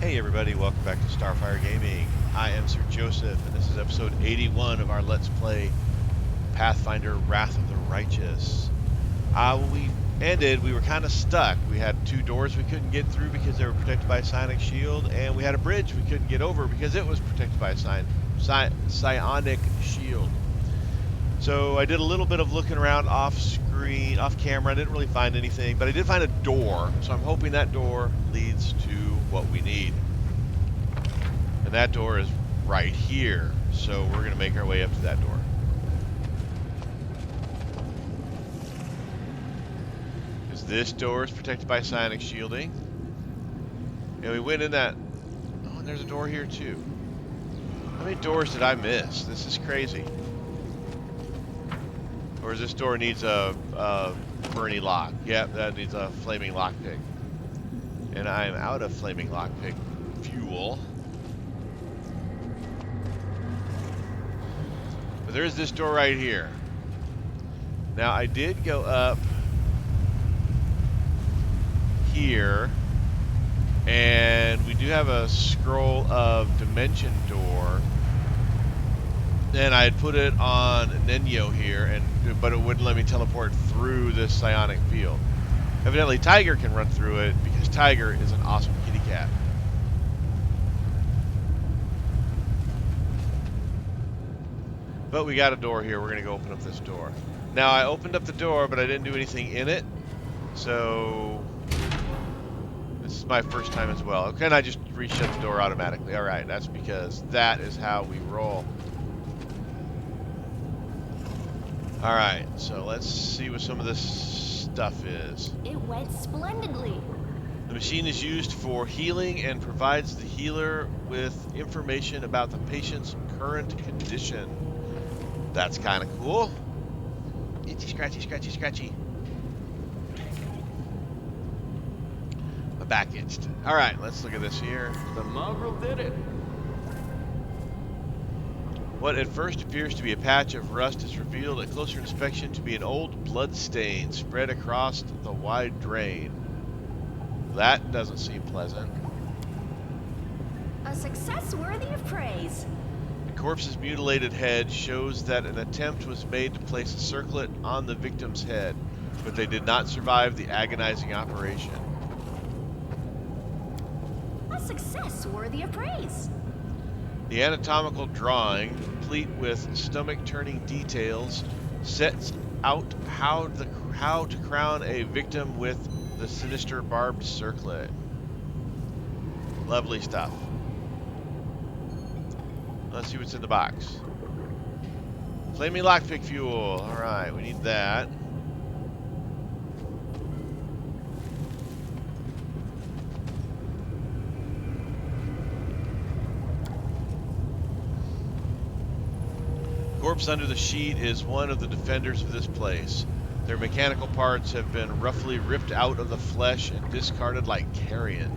Hey everybody, welcome back to Starfyre Gaming. I am Sir Joseph, and this is episode 81 of our Let's Play Pathfinder Wrath of the Righteous. When we ended, we were kind of stuck. We had two doors we couldn't get through because they were protected by a psionic shield, and we had a bridge we couldn't get over because it was protected by a psionic shield. So I did a little bit of looking around off screen, off camera. I didn't really find anything, but I did find a door, so I'm hoping that door leads to what we need. And that door is right here, so we're going to make our way up to that door. Because this door is protected by psionic shielding. And we went in that... Oh, and there's a door here too. How many doors did I miss? This is crazy. Or does this door needs a burny lock? Yep, that needs a flaming lockpick. And I'm out of flaming lockpick fuel. But there's this door right here. Now I did go up here, and we do have a scroll of dimension door. And I had put it on Nenyo here, but it wouldn't let me teleport through this psionic field. Evidently, Tiger can run through it because Tiger is an awesome kitty cat. But we got a door here. We're going to go open up this door. Now, I opened up the door, but I didn't do anything in it. So, this is my first time as well. Okay, and I just reshut the door automatically. All right, that's because that is how we roll. All right, so let's see what some of this stuff is. It went splendidly. The machine is used for healing and provides the healer with information about the patient's current condition. That's kind of cool. Itchy, scratchy, scratchy, scratchy. My back itched. All right, let's look at this here. The mongrel did it. What at first appears to be a patch of rust is revealed at closer inspection to be an old blood stain spread across the wide drain. That doesn't seem pleasant. A success worthy of praise. The corpse's mutilated head shows that an attempt was made to place a circlet on the victim's head, but they did not survive the agonizing operation. A success worthy of praise. The anatomical drawing, complete with stomach-turning details, sets out how to crown a victim with the sinister barbed circlet. Lovely stuff. Let's see what's in the box. Flaming lockpick fuel. Alright, we need that. Corpse under the sheet is one of the defenders of this place. Their mechanical parts have been roughly ripped out of the flesh and discarded like carrion.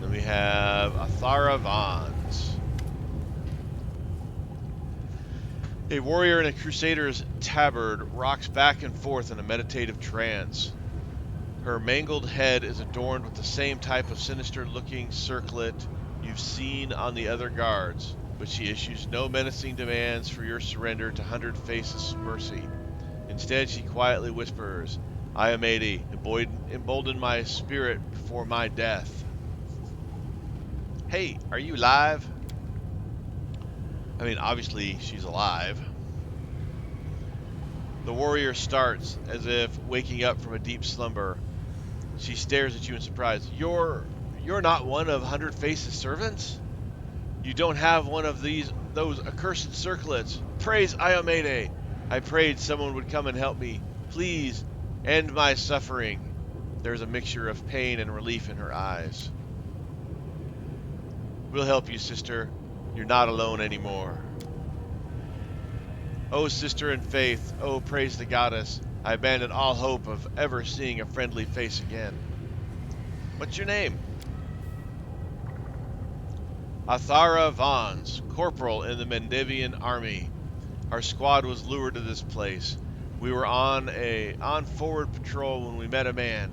Then we have Atharavons. A warrior in a crusader's tabard rocks back and forth in a meditative trance. Her mangled head is adorned with the same type of sinister-looking circlet you've seen on the other guards, but she issues no menacing demands for your surrender to Hundred Faces' mercy. Instead, she quietly whispers, "Iamade, embolden my spirit before my death." Hey, are you alive? I mean, obviously, she's alive. The warrior starts, as if waking up from a deep slumber. She stares at you in surprise. You're not one of Hundred Faces' servants? You don't have one of those accursed circlets. Praise Iamade. I prayed someone would come and help me. Please, end my suffering. There's a mixture of pain and relief in her eyes. We'll help you, sister. You're not alone anymore. Oh, sister in faith, oh, praise the goddess. I abandon all hope of ever seeing a friendly face again. What's your name? Atharavons, corporal in the Mendevian army. Our squad was lured to this place. We were on forward patrol when we met a man.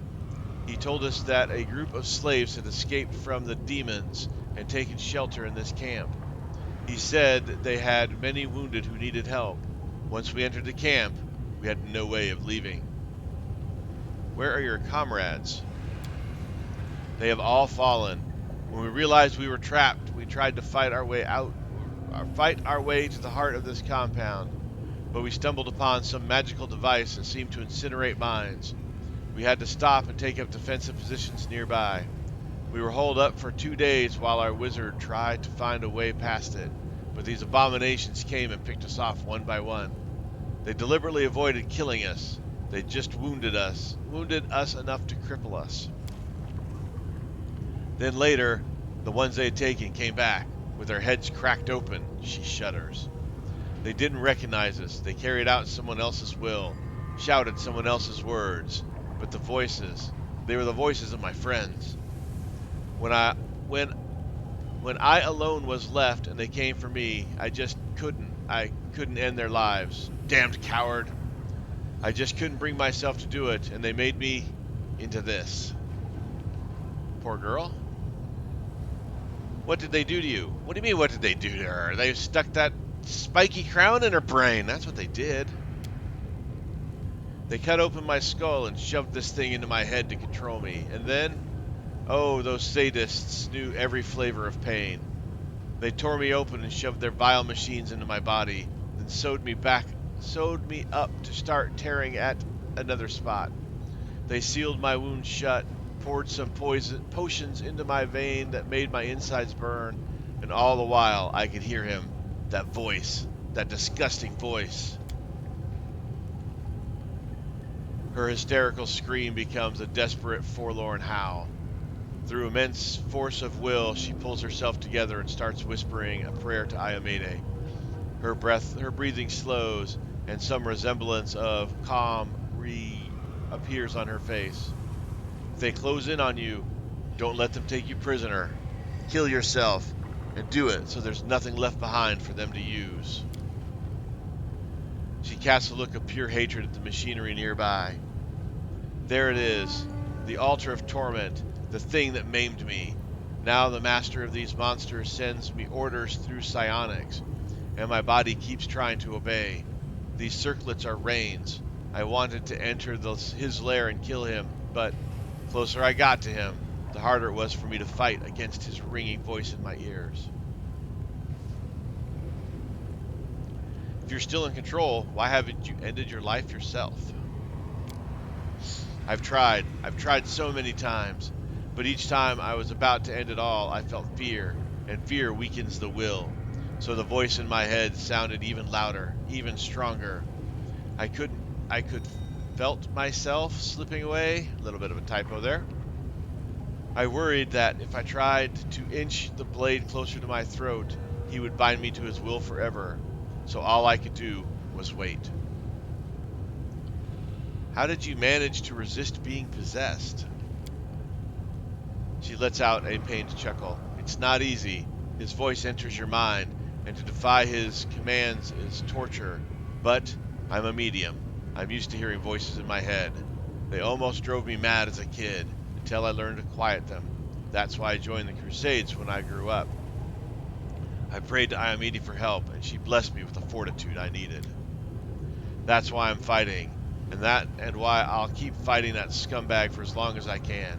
He told us that a group of slaves had escaped from the demons and taken shelter in this camp. He said they had many wounded who needed help. Once we entered the camp, we had no way of leaving. Where are your comrades? They have all fallen. When we realized we were trapped, we tried to fight our way to the heart of this compound, but we stumbled upon some magical device that seemed to incinerate minds. We had to stop and take up defensive positions nearby. We were holed up for 2 days while our wizard tried to find a way past it, but these abominations came and picked us off one by one. They deliberately avoided killing us. They just wounded us enough to cripple us. Then later, the ones they had taken came back, with their heads cracked open. She shudders. They didn't recognize us. They carried out someone else's will, shouted someone else's words. But they were the voices of my friends. When I when when I alone was left and they came for me, I couldn't end their lives. Damned coward. I just couldn't bring myself to do it, and they made me into this. Poor girl. What did they do to you? What do you mean, what did they do to her? They stuck that spiky crown in her brain. That's what they did. They cut open my skull and shoved this thing into my head to control me. And then, oh, those sadists knew every flavor of pain. They tore me open and shoved their vile machines into my body, then sewed me up to start tearing at another spot. They sealed my wound shut, poured some potions into my vein that made my insides burn, and all the while I could hear him, that voice, that disgusting voice. Her hysterical scream becomes a desperate, forlorn howl. Through immense force of will, she pulls herself together and starts whispering a prayer to Iomede. Her breathing slows, and some resemblance of calm reappears on her face. If they close in on you, don't let them take you prisoner. Kill yourself, and do it so there's nothing left behind for them to use. She casts a look of pure hatred at the machinery nearby. There it is, the Altar of Torment, the thing that maimed me. Now the master of these monsters sends me orders through psionics, and my body keeps trying to obey. These circlets are reins. I wanted to enter his lair and kill him, but the closer I got to him, the harder it was for me to fight against his ringing voice in my ears. If you're still in control, why haven't you ended your life yourself? I've tried so many times, but each time I was about to end it all, I felt fear, and fear weakens the will. So the voice in my head sounded even louder, even stronger. I could felt myself slipping away, a little bit of a typo there. I worried that if I tried to inch the blade closer to my throat, he would bind me to his will forever. So all I could do was wait. How did you manage to resist being possessed? She lets out a pained chuckle. It's not easy. His voice enters your mind, and to defy his commands is torture. But I'm a medium. I'm used to hearing voices in my head. They almost drove me mad as a kid, until I learned to quiet them. That's why I joined the Crusades when I grew up. I prayed to Iomede for help, and she blessed me with the fortitude I needed. That's why I'm fighting, and why I'll keep fighting that scumbag for as long as I can.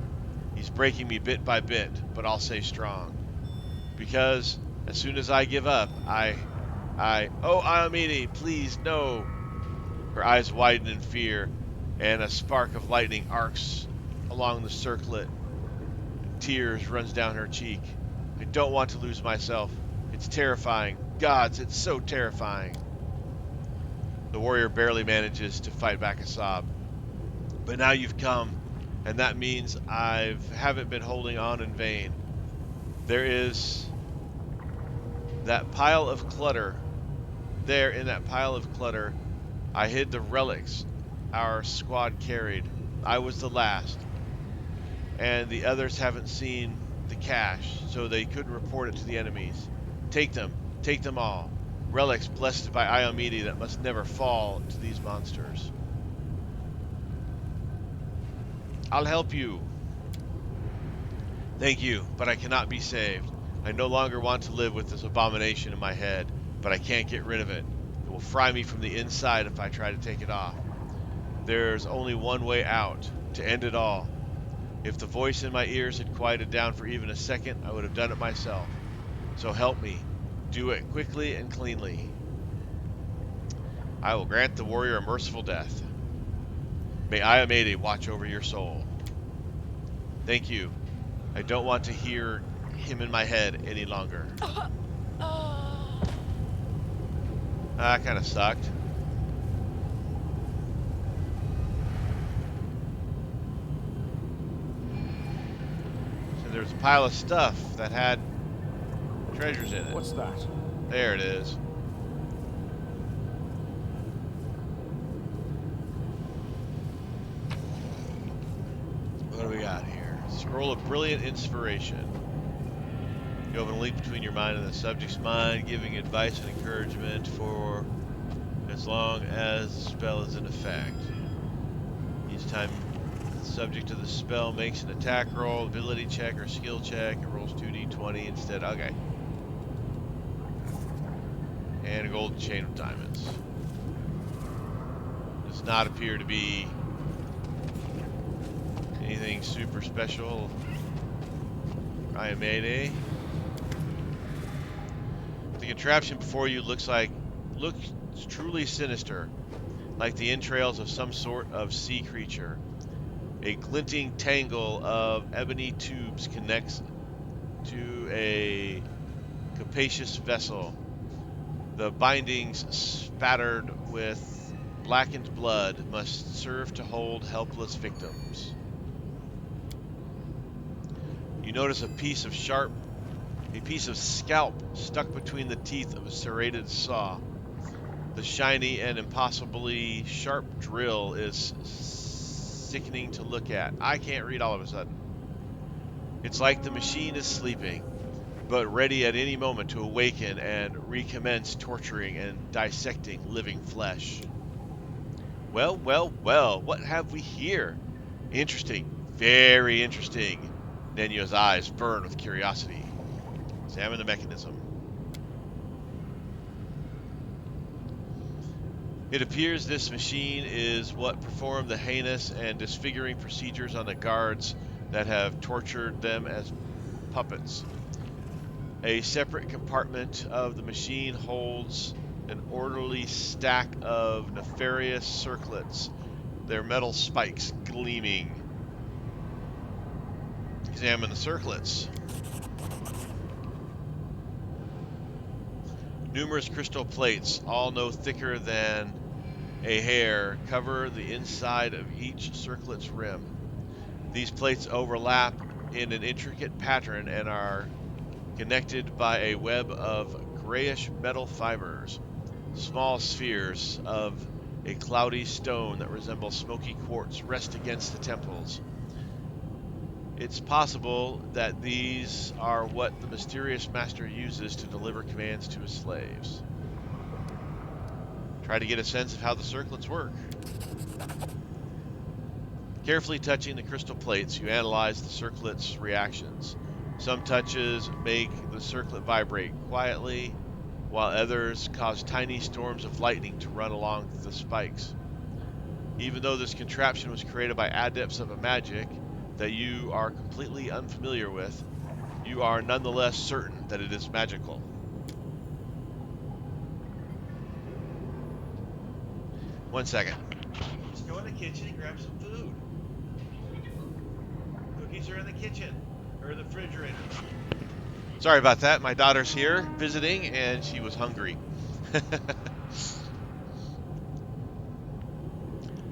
He's breaking me bit by bit, but I'll stay strong. Because as soon as I give up, oh, Iomede, please, no. Her eyes widen in fear, and a spark of lightning arcs along the circlet. Tears runs down her cheek. I don't want to lose myself. It's terrifying. Gods, it's so terrifying. The warrior barely manages to fight back a sob. But now you've come, and that means I haven't been holding on in vain. There is that pile of clutter. There, in that pile of clutter, I hid the relics our squad carried. I was the last, and the others haven't seen the cache, so they couldn't report it to the enemies. Take them all. Relics blessed by Iomede that must never fall to these monsters. I'll help you. Thank you, but I cannot be saved. I no longer want to live with this abomination in my head, but I can't get rid of it. It will fry me from the inside if I try to take it off. There's only one way out, to end it all. If the voice in my ears had quieted down for even a second, I would have done it myself. So help me. Do it quickly and cleanly. I will grant the warrior a merciful death. May Ayamede watch over your soul. Thank you. I don't want to hear him in my head any longer. That kind of sucked. So there's a pile of stuff that had treasures in it. What's that? There it is. What do we got here? Scroll of Brilliant Inspiration. You open a link between your mind and the subject's mind, giving advice and encouragement for as long as the spell is in effect. Each time the subject of the spell makes an attack roll, ability check, or skill check, it rolls 2d20 instead. Okay. And a golden chain of diamonds. Does not appear to be anything super special. Ayamede. The contraption before you looks truly sinister, like the entrails of some sort of sea creature. A glinting tangle of ebony tubes connects to a capacious vessel. The bindings, spattered with blackened blood, must serve to hold helpless victims. You notice a piece of scalp stuck between the teeth of a serrated saw. The shiny and impossibly sharp drill is sickening to look at. I can't read all of a sudden. It's like the machine is sleeping, but ready at any moment to awaken and recommence torturing and dissecting living flesh. Well, well, well, what have we here? Interesting. Very interesting. Nenyo's eyes burn with curiosity. Examine the mechanism. It appears this machine is what performed the heinous and disfiguring procedures on the guards that have tortured them as puppets. A separate compartment of the machine holds an orderly stack of nefarious circlets, their metal spikes gleaming. Examine the circlets. Numerous crystal plates, all no thicker than a hair, cover the inside of each circlet's rim. These plates overlap in an intricate pattern and are connected by a web of grayish metal fibers. Small spheres of a cloudy stone that resemble smoky quartz rest against the temples. It's possible that these are what the mysterious master uses to deliver commands to his slaves. Try to get a sense of how the circlets work. Carefully touching the crystal plates, you analyze the circlet's reactions. Some touches make the circlet vibrate quietly, while others cause tiny storms of lightning to run along the spikes. Even though this contraption was created by adepts of a magic that you are completely unfamiliar with, you are nonetheless certain that it is magical. One second. Just go in the kitchen and grab some food. Cookies are in the kitchen, or the refrigerator. Sorry about that. My daughter's here visiting, and she was hungry.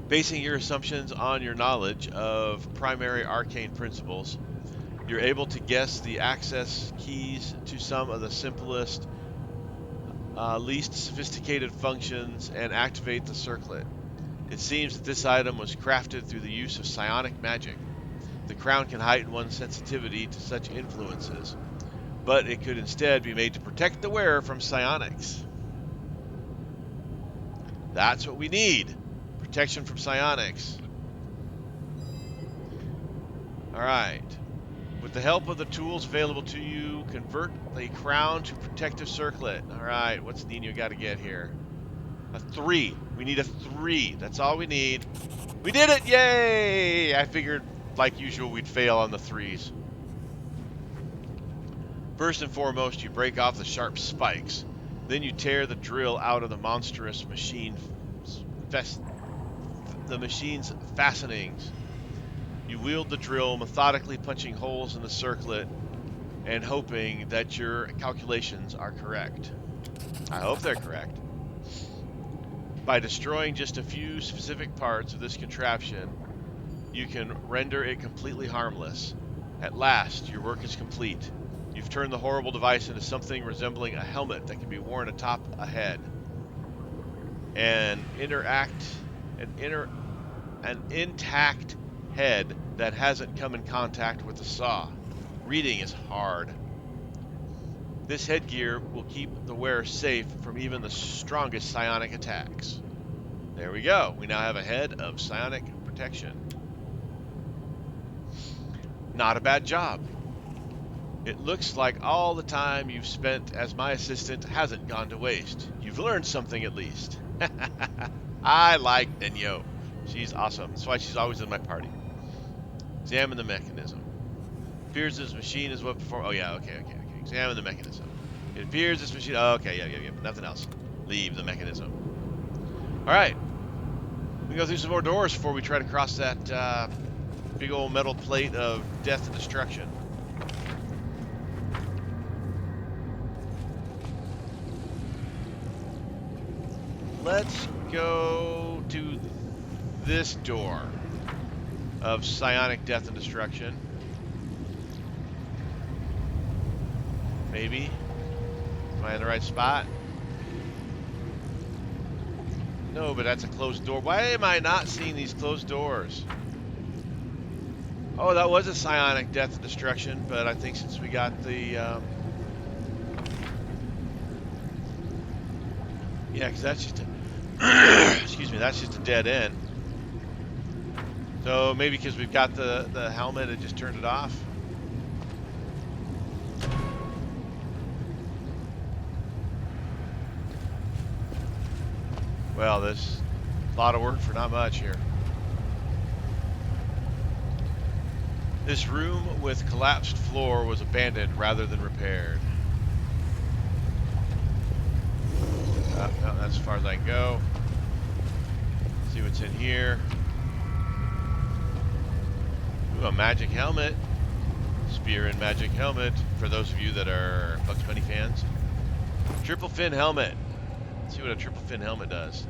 Basing your assumptions on your knowledge of primary arcane principles, you're able to guess the access keys to some of the simplest, least sophisticated functions and activate the circlet. It seems that this item was crafted through the use of psionic magic. The crown can heighten one's sensitivity to such influences, but it could instead be made to protect the wearer from psionics. That's what we need. Protection from psionics. Alright. With the help of the tools available to you, convert the crown to protective circlet. All right, what's Nino got to get here? A 3. We need a 3. That's all we need. We did it! Yay! I figured, like usual, we'd fail on the 3s. First and foremost, you break off the sharp spikes. Then you tear the drill out of the monstrous machine's fastenings. You wield the drill, methodically punching holes in the circlet and hoping that your calculations are correct. I hope they're correct. By destroying just a few specific parts of this contraption, you can render it completely harmless. At last, your work is complete. You've turned the horrible device into something resembling a helmet that can be worn atop a head. An intact head that hasn't come in contact with the saw. Reading is hard. This headgear will keep the wearer safe from even the strongest psionic attacks. There we go. We now have a head of psionic protection. Not a bad job. It looks like all the time you've spent as my assistant hasn't gone to waste. You've learned something at least. I like Denyo. She's awesome. That's why she's always in my party. Examine the mechanism. Appears this machine is what perform. Oh yeah, okay. Examine the mechanism. It appears this machine. Oh, okay, yeah. Nothing else. Leave the mechanism. All right. We go through some more doors before we try to cross that big old metal plate of death and destruction. Let's go to this door of psionic death and destruction. Maybe. Am I in the right spot? No, but that's a closed door. Why am I not seeing these closed doors? Oh, that was a psionic death and destruction, but I think since we got the... yeah, because that's just a... excuse me, that's just a dead end. So maybe because we've got the helmet, it just turned it off. Well, there's a lot of work for not much here. This room with collapsed floor was abandoned rather than repaired. No, that's as far as I can go. See what's in here. Ooh, a magic helmet. Spear and magic helmet. For those of you that are Bugs Bunny fans. Triple fin helmet. Let's see what a triple fin helmet does.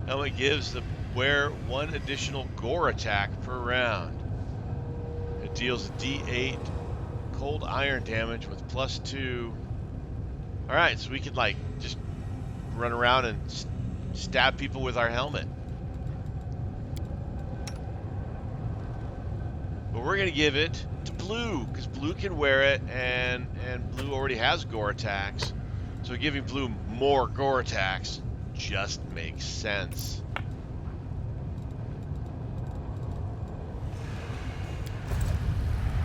Helmet gives the wearer 1 additional gore attack per round. It deals a D8 cold iron damage with +2. Alright, so we could like just run around and stab people with our helmet. But we're going to give it to Blue, because Blue can wear it, and Blue already has gore attacks. So giving Blue more gore attacks just makes sense.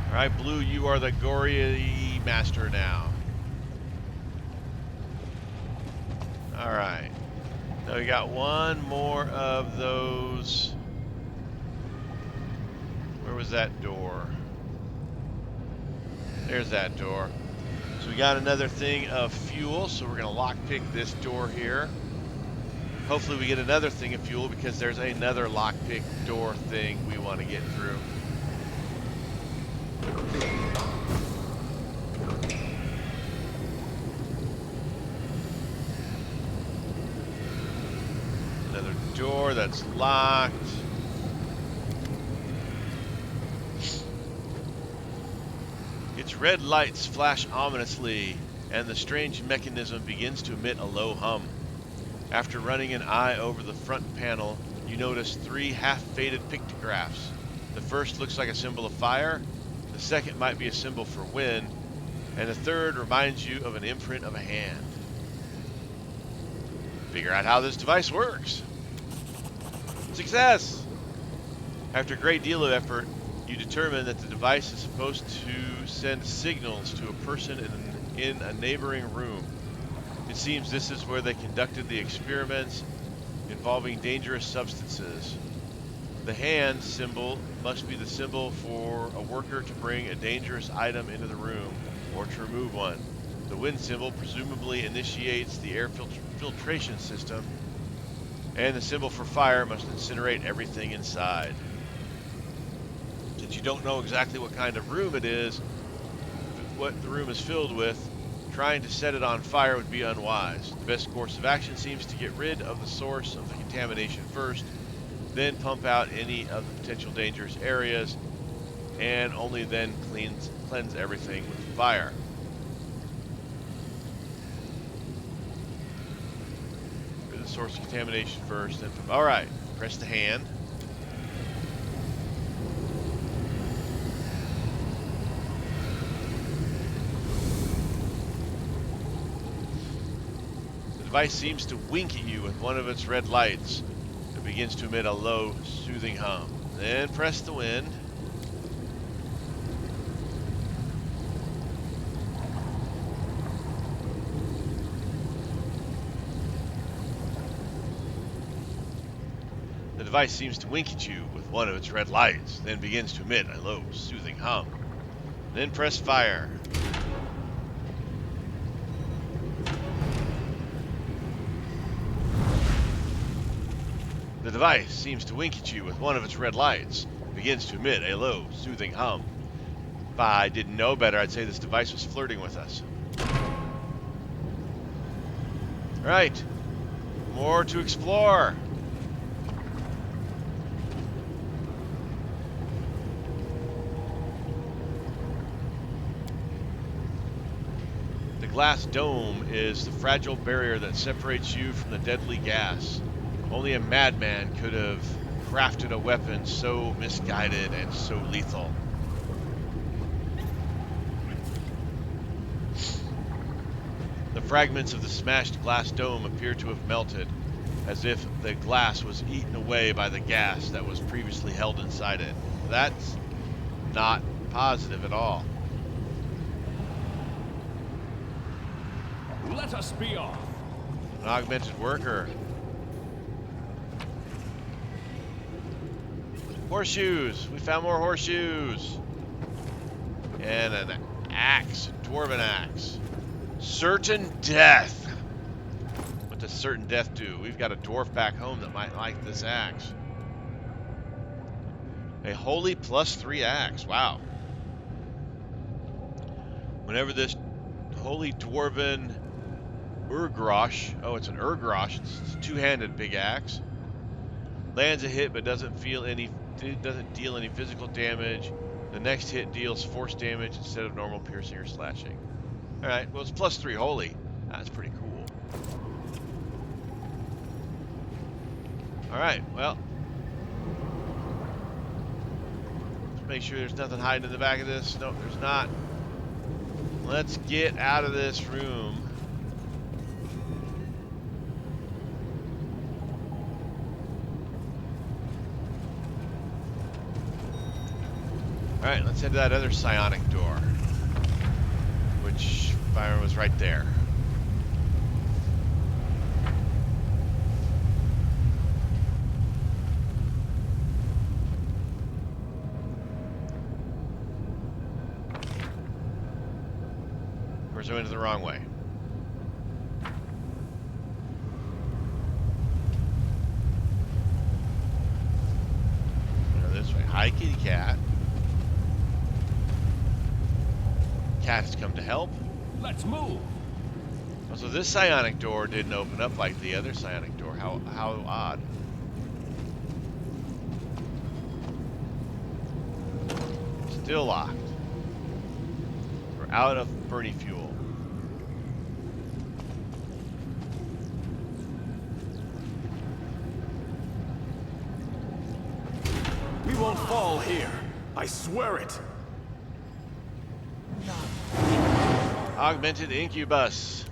Alright, Blue, you are the gory master now. Alright. Now we got one more of those. Where was that door? There's that door. So we got another thing of fuel, so we're going to lockpick this door here. Hopefully we get another thing of fuel because there's another lockpick door thing we want to get through. Another door that's locked. Its red lights flash ominously, and the strange mechanism begins to emit a low hum. After running an eye over the front panel, you notice 3 half-faded pictographs. The first looks like a symbol of fire, the second might be a symbol for wind, and the third reminds you of an imprint of a hand. Figure out how this device works. Success! After a great deal of effort, you determine that the device is supposed to send signals to a person in a neighboring room. It seems this is where they conducted the experiments involving dangerous substances. The hand symbol must be the symbol for a worker to bring a dangerous item into the room or to remove one. The wind symbol presumably initiates the air filtration system, and the symbol for fire must incinerate everything inside. Since you don't know exactly what kind of room it is, what the room is filled with, trying to set it on fire would be unwise. The best course of action seems to get rid of the source of the contamination first, then pump out any of the potential dangerous areas, and only then cleanse everything with fire. Rid of the source of contamination first, then pump. All right, press the hand. The device seems to wink at you with one of its red lights. It begins to emit a low, soothing hum. Then press the wind. The device seems to wink at you with one of its red lights, then begins to emit a low, soothing hum. Then press fire. The device seems to wink at you with one of its red lights, begins to emit a low, soothing hum. If I didn't know better, I'd say this device was flirting with us. All right, more to explore. The glass dome is the fragile barrier that separates you from the deadly gas. Only a madman could have crafted a weapon so misguided and so lethal. The fragments of the smashed glass dome appear to have melted, as if the glass was eaten away by the gas that was previously held inside it. That's not positive at all. Let us be off. An augmented worker. Horseshoes! We found more horseshoes! And an axe, a dwarven axe. Certain death! What does certain death do? We've got a dwarf back home that might like this axe. A holy +3 axe, wow. Whenever this holy dwarven Urgrosh, oh, it's an Urgrosh, it's a two-handed big axe, lands a hit but doesn't deal any physical damage. The next hit deals force damage instead of normal piercing or slashing. Alright, well, it's +3 holy. That's pretty cool. Alright, well. Let's make sure there's nothing hiding in the back of this. Nope, there's not. Let's get out of this room. Alright, let's head to that other psionic door, which fire was right there. Of course, I went the wrong way. Go this way. Hi, kitty cat. Cat has come to help. Let's move. Oh, so this psionic door didn't open up like the other psionic door. How odd. Still locked. We're out of burning fuel. We won't fall here. I swear it. Augmented incubus.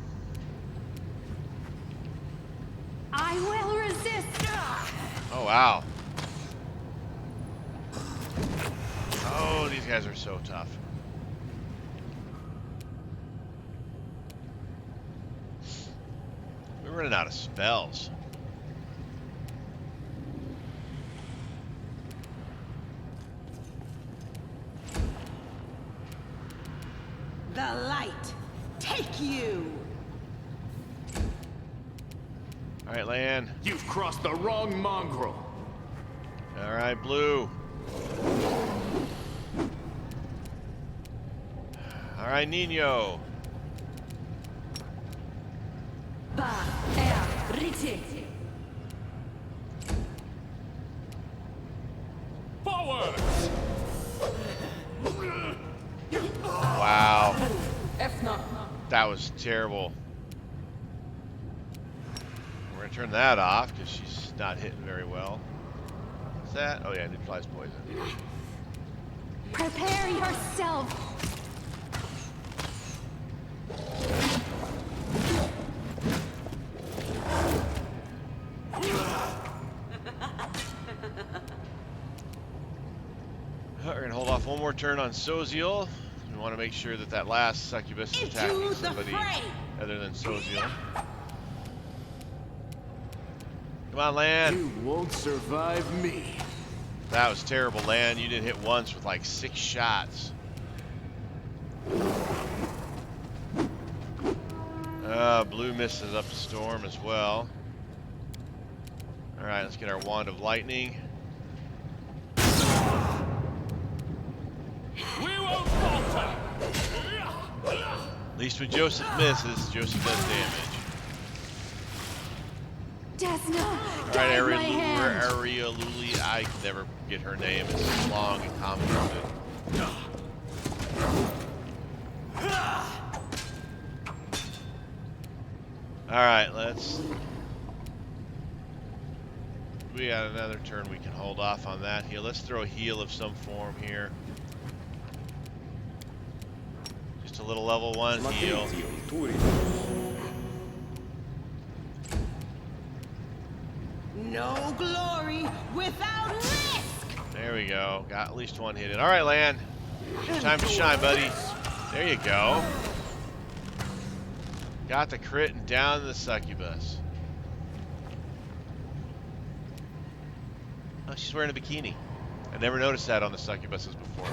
I will resist. Oh, wow. these guys are so tough. We're running out of spells. The light, take you! Alright, Lan. You've crossed the wrong mongrel. Alright, Blue. Alright, Nino. Forward! Wow. That was terrible. We're going to turn that off because she's not hitting very well. What's that? Oh yeah, neutralize poison. Prepare yourself. We're going to hold off one more turn on Soziel. We want to make sure that that last succubus is attacking somebody other than Soziel. Come on, Lan. You won't survive me. That was terrible, Lan. You didn't hit once with like 6 shots. Blue misses up the storm as well. Alright, let's get our Wand of Lightning. We won't falter. At least when Joseph misses, Joseph does damage. Desna, Alright, guide my hand. Aria Luli. I can never get her name. It's long and complicated. Alright, let's... We got another turn we can hold off on that heal. Let's throw a heal of some form here. Just a little level 1 heal. No glory without risk! There we go. Got at least 1 hit in. Alright, Lan. Time to shine, buddy. There you go. Got the crit and down to the succubus. Oh, she's wearing a bikini. I never noticed that on the succubuses before.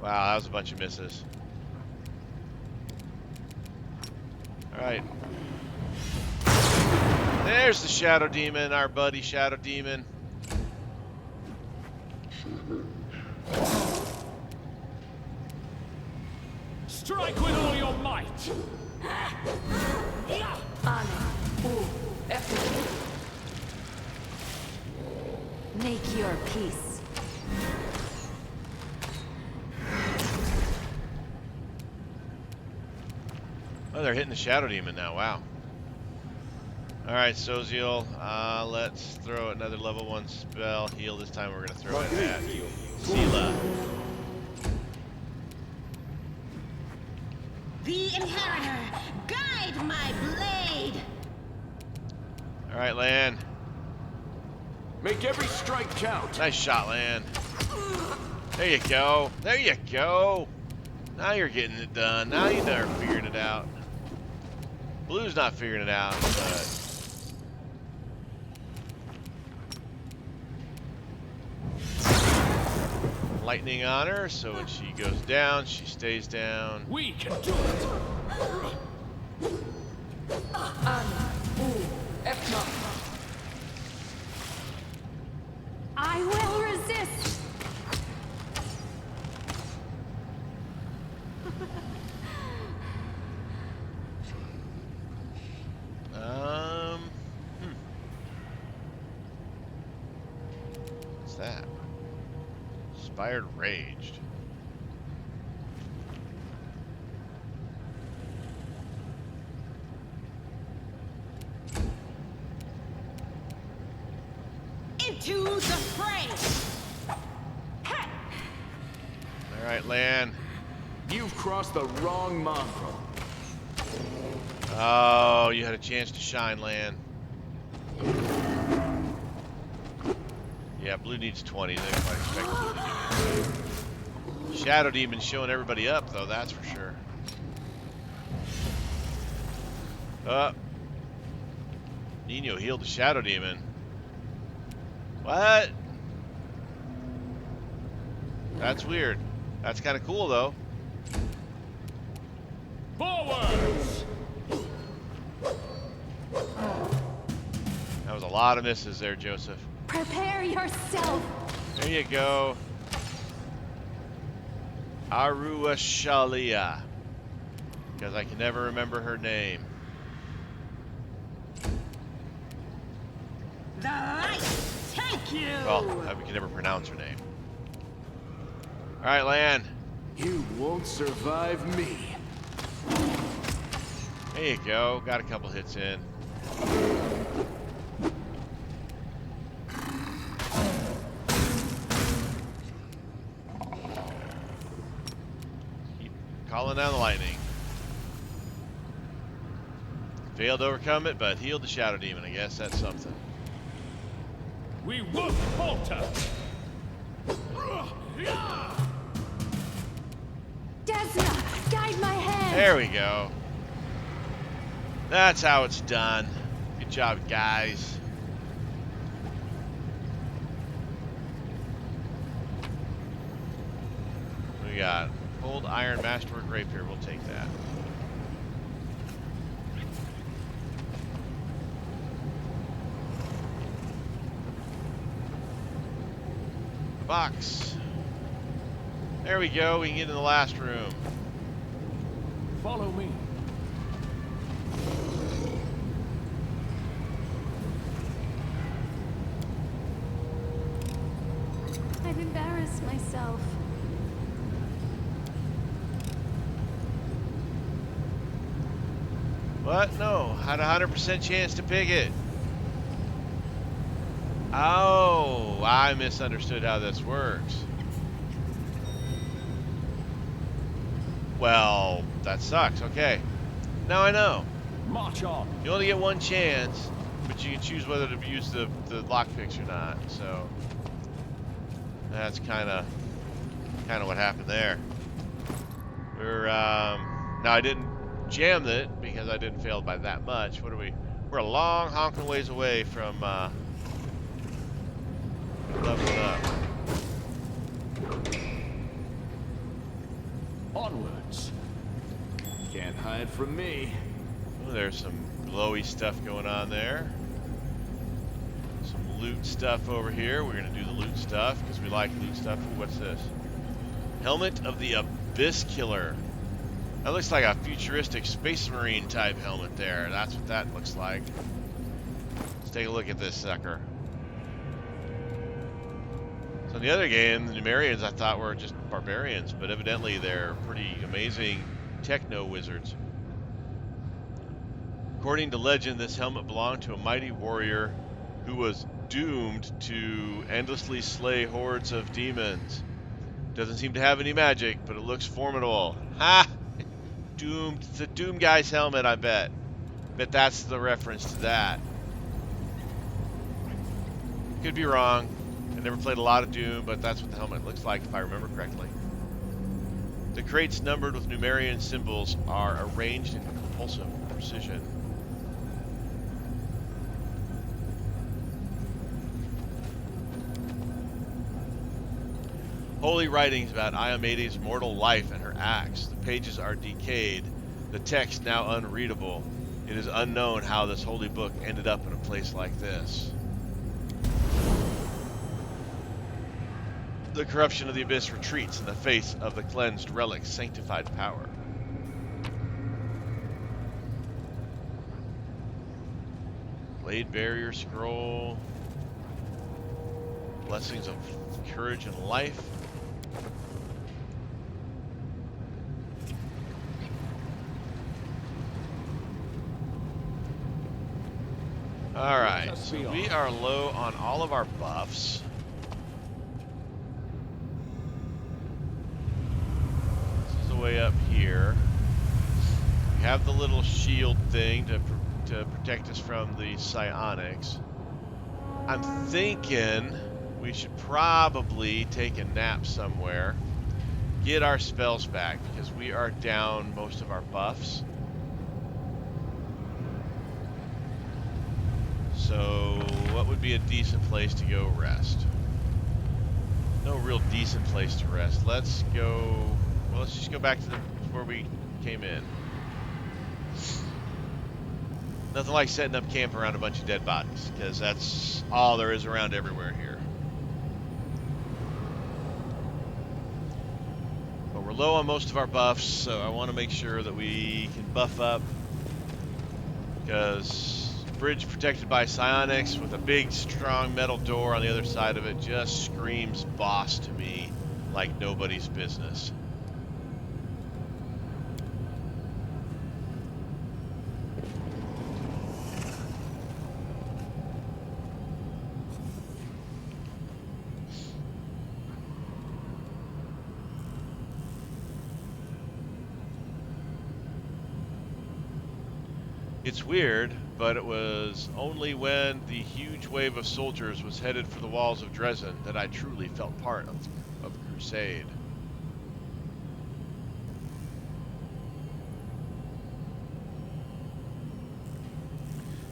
Wow, that was a bunch of misses. Alright. There's the Shadow Demon, our buddy Shadow Demon. Strike with all your might. Make your peace. Oh, they're hitting the Shadow Demon now. Wow. Alright, Soziel, let's throw another level 1 spell. Heal this time. We're going to throw it at Sela. The Inheritor, guide my blade! Alright, Lan. Make every strike count. Nice shot, Lan. There you go. There you go. Now you're getting it done. Now you are figuring it out. Blue's not figuring it out, but... Lightning on her, so when she goes down, she stays down. We can do it. I will resist. What's that? Inspired Raged. Into the fray! Alright, Lan. You've crossed the wrong mongrel. Oh, you had a chance to shine, Lan. Yeah, blue needs 20. They might expect blue to give it. Shadow Demon's showing everybody up, though, that's for sure. Nino healed the Shadow Demon. What? That's weird. That's kind of cool, though. Forwards! That was a lot of misses there, Joseph. Prepare yourself. There you go. Aruashalia. Because I can never remember her name. The light, take you! Well, we can never pronounce her name. Alright, Lan. You won't survive me. There you go. Got a couple hits in. Keep calling down the lightning. Failed to overcome it, but healed the Shadow Demon. I guess that's something. We won't falter. Desna, guide my hand. There we go. That's how it's done. Good job, guys. We got Cold Iron Masterwork Rapier. We'll take that. Box. There we go. We can get in the last room. Follow me. I've embarrassed myself. What? No. Had a 100% chance to pick it. Oh, I misunderstood how this works. Well, that sucks. Okay. Now I know. March on. You only get one chance, but you can choose whether to use the lockpicks or not. So that's kind of what happened there. We're now I didn't jam it because I didn't fail by that much. What are we? We're a long honking ways away from leveling up. Onwards. Can't hide from me. Oh, there's some glowy stuff going on there. Some loot stuff over here. We're gonna do the loot stuff because we like loot stuff. Ooh, what's this? Helmet of the Abyss Killer. That looks like a futuristic Space Marine type helmet there. That's what that looks like. Let's take a look at this sucker. So in the other game, the Numerians I thought were just barbarians, but evidently they're pretty amazing techno wizards. According to legend, this helmet belonged to a mighty warrior who was doomed to endlessly slay hordes of demons. Doesn't seem to have any magic, but it looks formidable. Ha! Doomed. It's a Doom guy's helmet, I bet. Bet that's the reference to that. Could be wrong. I never played a lot of Doom, but that's what the helmet looks like if I remember correctly. The crates numbered with Numerian symbols are arranged in compulsive precision. Holy writings about Iomede's mortal life and her acts. The pages are decayed, the text now unreadable. It is unknown how this holy book ended up in a place like this. The corruption of the abyss retreats in the face of the cleansed relic's sanctified power. Blade barrier scroll. Blessings of courage and life. Alright, so we are low on all of our buffs. This is the way up here. We have the little shield thing to protect us from the psionics. I'm thinking we should probably take a nap somewhere, get our spells back, because we are down most of our buffs. So what would be a decent place to go rest? No real decent place to rest. Let's go, well, let's just go back to where we came in. Nothing like setting up camp around a bunch of dead bodies, because that's all there is around everywhere here. But we're low on most of our buffs, so I want to make sure that we can buff up, because bridge protected by psionics with a big strong metal door on the other side of it just screams boss to me like nobody's business. It's weird, but it was only when the huge wave of soldiers was headed for the walls of Dresden that I truly felt part of the crusade.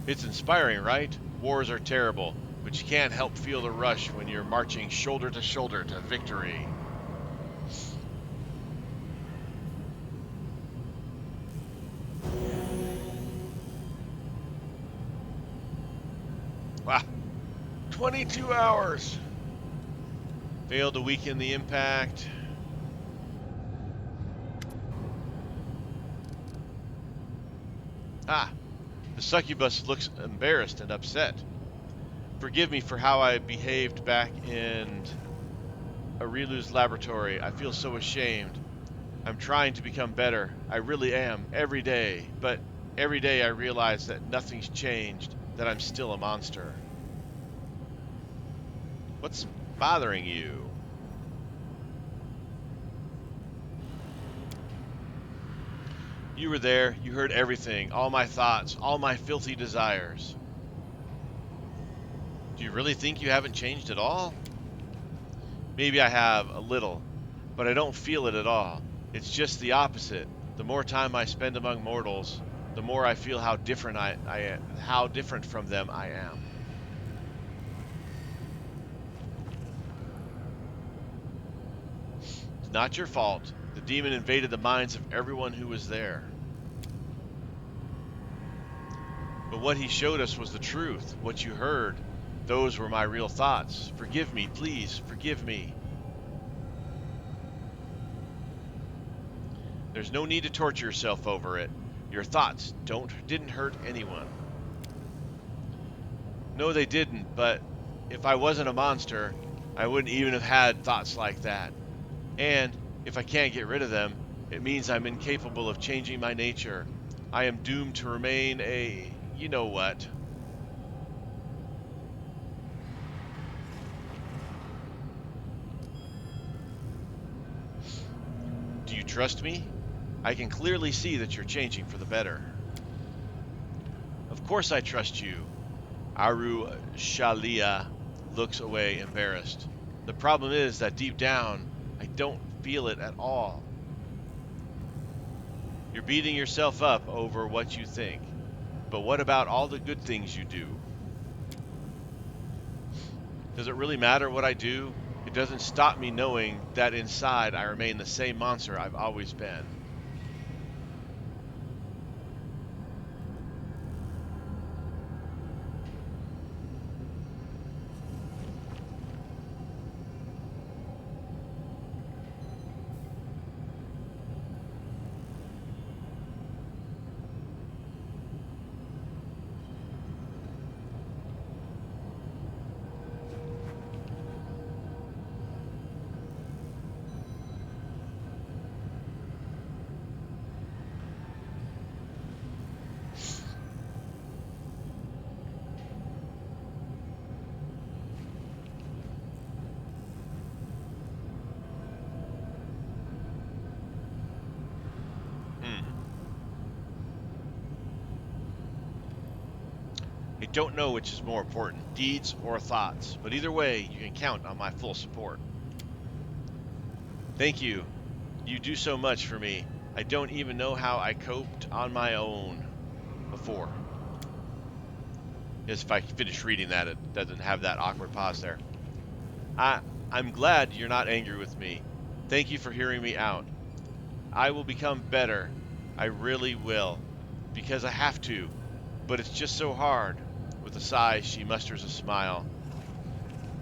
It's inspiring, right? Wars are terrible, but you can't help feel the rush when you're marching shoulder to shoulder to victory. Wow, 22 hours! Failed to weaken the impact. Ah, the succubus looks embarrassed and upset. Forgive me for how I behaved back in Arilu's laboratory. I feel so ashamed. I'm trying to become better. I really am, every day. But every day I realize that nothing's changed, that I'm still a monster. What's bothering you? You were there. You heard everything. All my thoughts. All my filthy desires. Do you really think you haven't changed at all? Maybe I have, a little. But I don't feel it at all. It's just the opposite. The more time I spend among mortals, the more I feel how different how different from them I am. It's not your fault. The demon invaded the minds of everyone who was there. But what he showed us was the truth. What you heard, those were my real thoughts. Forgive me, please, forgive me. There's no need to torture yourself over it. Your thoughts didn't hurt anyone. No, they didn't, but if I wasn't a monster, I wouldn't even have had thoughts like that. And if I can't get rid of them, it means I'm incapable of changing my nature. I am doomed to remain a you know what. Do you trust me? I can clearly see that you're changing for the better. Of course I trust you. Aru Shalia looks away, embarrassed. The problem is that deep down, I don't feel it at all. You're beating yourself up over what you think. But what about all the good things you do? Does it really matter what I do? It doesn't stop me knowing that inside I remain the same monster I've always been. don't know which is more important, deeds or thoughts, but either way, you can count on my full support. Thank you. You do so much for me. I don't even know how I coped on my own before. Yes, if I finish reading that, it doesn't have that awkward pause there. I'm glad you're not angry with me. Thank you for hearing me out. I will become better. I really will. Because I have to. But it's just so hard. With a sigh, she musters a smile.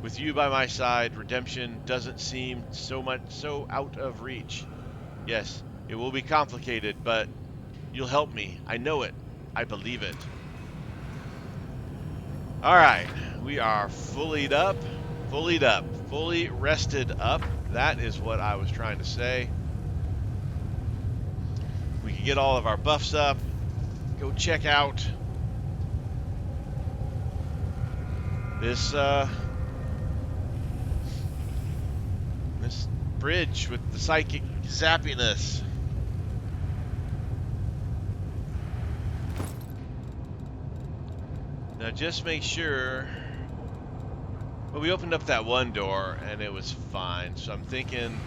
With you by my side, redemption doesn't seem so out of reach. Yes, it will be complicated, but you'll help me. I know it. I believe it. All right, we are fully rested up. That is what I was trying to say. We can get all of our buffs up. Go check out this this bridge with the psychic zappiness. Now just make sure. Well, we opened up that one door and it was fine, so I'm thinking.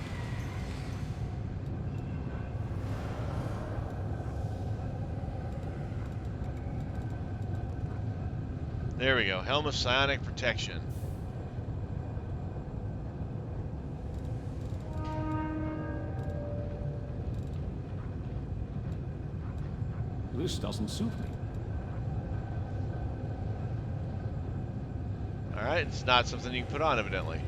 There we go. Helm of Psionic Protection. This doesn't suit me. Alright, it's not something you can put on, evidently.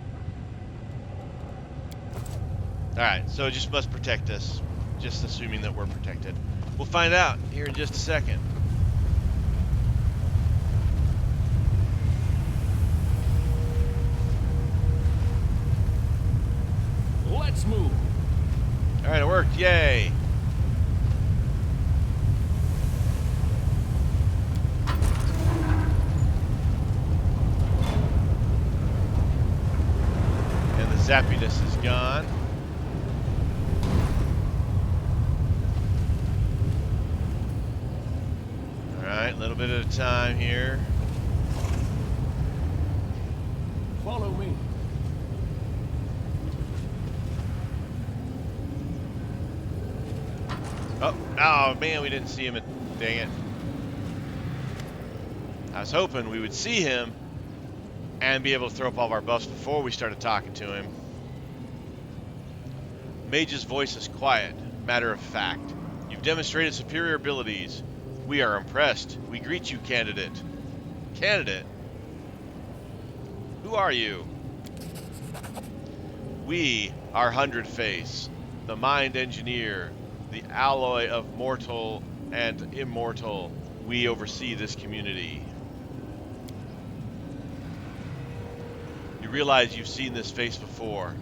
Alright, so it just must protect us. Just assuming that we're protected. We'll find out here in just a second. Let's move. Alright, it worked. Yay! And the zappiness is gone. Alright, a little bit at a time here. Follow me. Oh man, we didn't see him. Dang it. I was hoping we would see him and be able to throw up all of our buffs before we started talking to him. Mage's voice is quiet, matter of fact. You've demonstrated superior abilities. We are impressed. We greet you, candidate. Candidate? Who are you? We are Hundred Face, the mind engineer, the alloy of mortal and immortal. We oversee this community. You realize you've seen this face before.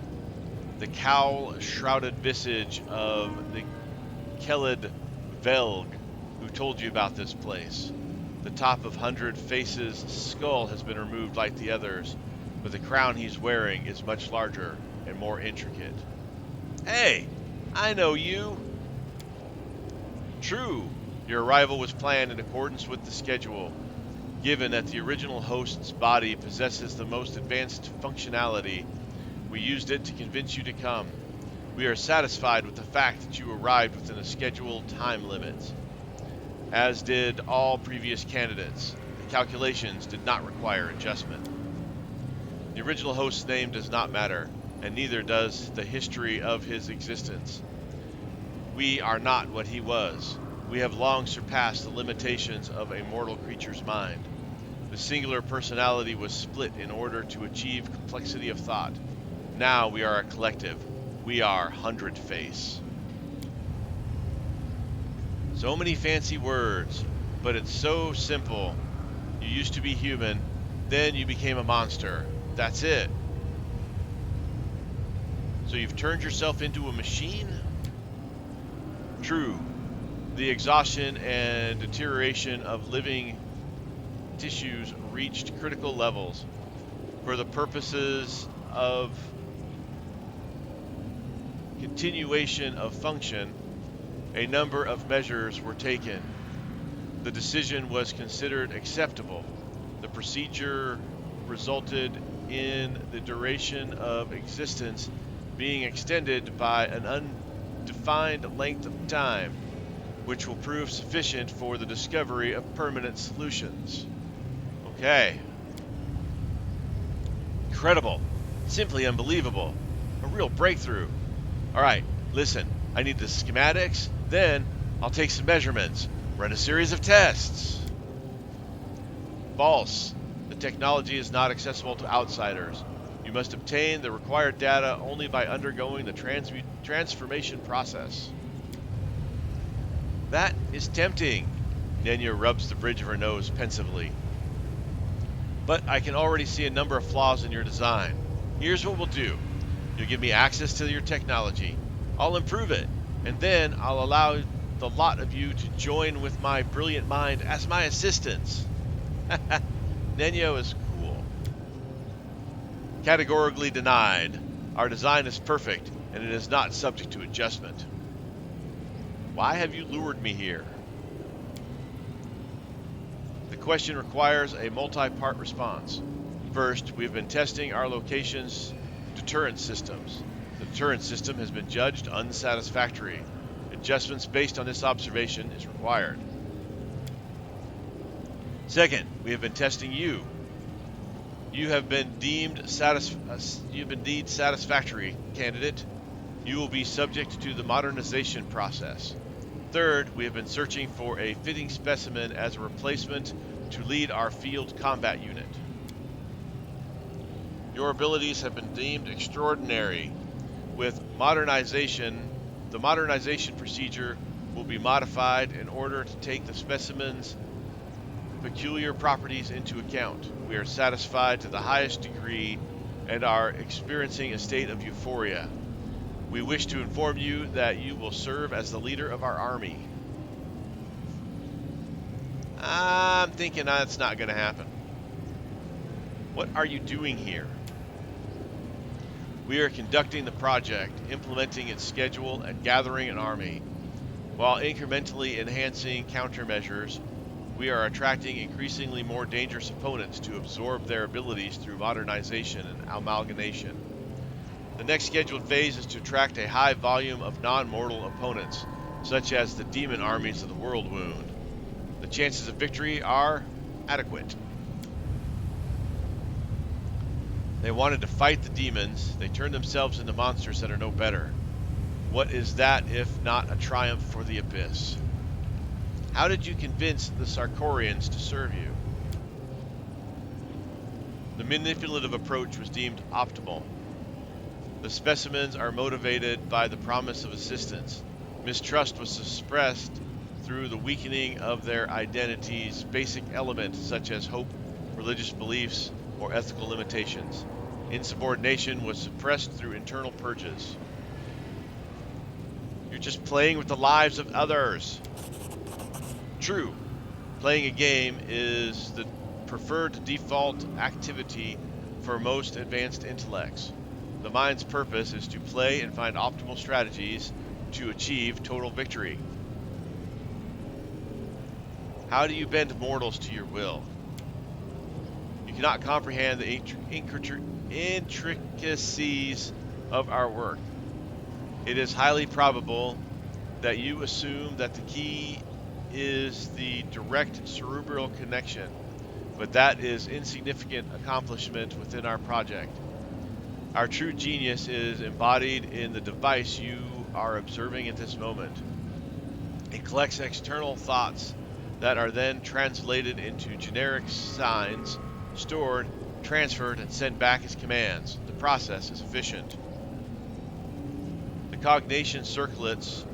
The cowl-shrouded visage of the Kelid Velg, who told you about this place. The top of Hundred Face's skull has been removed like the others, but the crown he's wearing is much larger and more intricate. Hey, I know you. True, your arrival was planned in accordance with the schedule. Given that the original host's body possesses the most advanced functionality, we used it to convince you to come. We are satisfied with the fact that you arrived within a scheduled time limit, as did all previous candidates. The calculations did not require adjustment. The original host's name does not matter, and neither does the history of his existence. We are not what he was. We have long surpassed the limitations of a mortal creature's mind. The singular personality was split in order to achieve complexity of thought. Now we are a collective. We are Hundred Face. So many fancy words, but it's so simple. You used to be human, then you became a monster. That's it. So you've turned yourself into a machine? True. The exhaustion and deterioration of living tissues reached critical levels. For the purposes of continuation of function, a number of measures were taken. The decision was considered acceptable. The procedure resulted in the duration of existence being extended by an undefined length of time, which will prove sufficient for the discovery of permanent solutions. Okay. Incredible. Simply unbelievable. A real breakthrough. Alright, listen. I need the schematics, then I'll take some measurements. Run a series of tests. False. The technology is not accessible to outsiders. You must obtain the required data only by undergoing the transformation process. That is tempting. Nenya rubs the bridge of her nose pensively. But I can already see a number of flaws in your design. Here's what we'll do. You'll give me access to your technology. I'll improve it, and then I'll allow the lot of you to join with my brilliant mind as my assistants. Nenya is cool. Categorically denied. Our design is perfect, and it is not subject to adjustment. Why have you lured me here? The question requires a multi-part response. First, we have been testing our location's deterrent systems. The deterrent system has been judged unsatisfactory. Adjustments based on this observation is required. Second, we have been testing you. You have been deemed satisfactory, candidate. You will be subject to the modernization process. Third, we have been searching for a fitting specimen as a replacement to lead our field combat unit. Your abilities have been deemed extraordinary. With modernization, the modernization procedure will be modified in order to take the specimen's peculiar properties into account. We are satisfied to the highest degree and are experiencing a state of euphoria. We wish to inform you that you will serve as the leader of our army. I'm thinking that's not going to happen. What are you doing here? We are conducting the project, implementing its schedule, and gathering an army. While incrementally enhancing countermeasures, we are attracting increasingly more dangerous opponents to absorb their abilities through modernization and amalgamation. The next scheduled phase is to attract a high volume of non-mortal opponents, such as the demon armies of the World Wound. The chances of victory are adequate. They wanted to fight the demons. They turned themselves into monsters that are no better. What is that if not a triumph for the Abyss? How did you convince the Sarkorians to serve you? The manipulative approach was deemed optimal. The specimens are motivated by the promise of assistance. Mistrust was suppressed through the weakening of their identity's basic elements such as hope, religious beliefs, or ethical limitations. Insubordination was suppressed through internal purges. You're just playing with the lives of others. True, playing a game is the preferred default activity for most advanced intellects. The mind's purpose is to play and find optimal strategies to achieve total victory. How do you bend mortals to your will? You cannot comprehend the intricacies of our work. It is highly probable that you assume that the key is the direct cerebral connection, but that is insignificant accomplishment within our project. Our true genius is embodied in the device you are observing at this moment. It collects external thoughts that are then translated into generic signs, stored, transferred, and sent back as commands. The process is efficient. The cognation circlets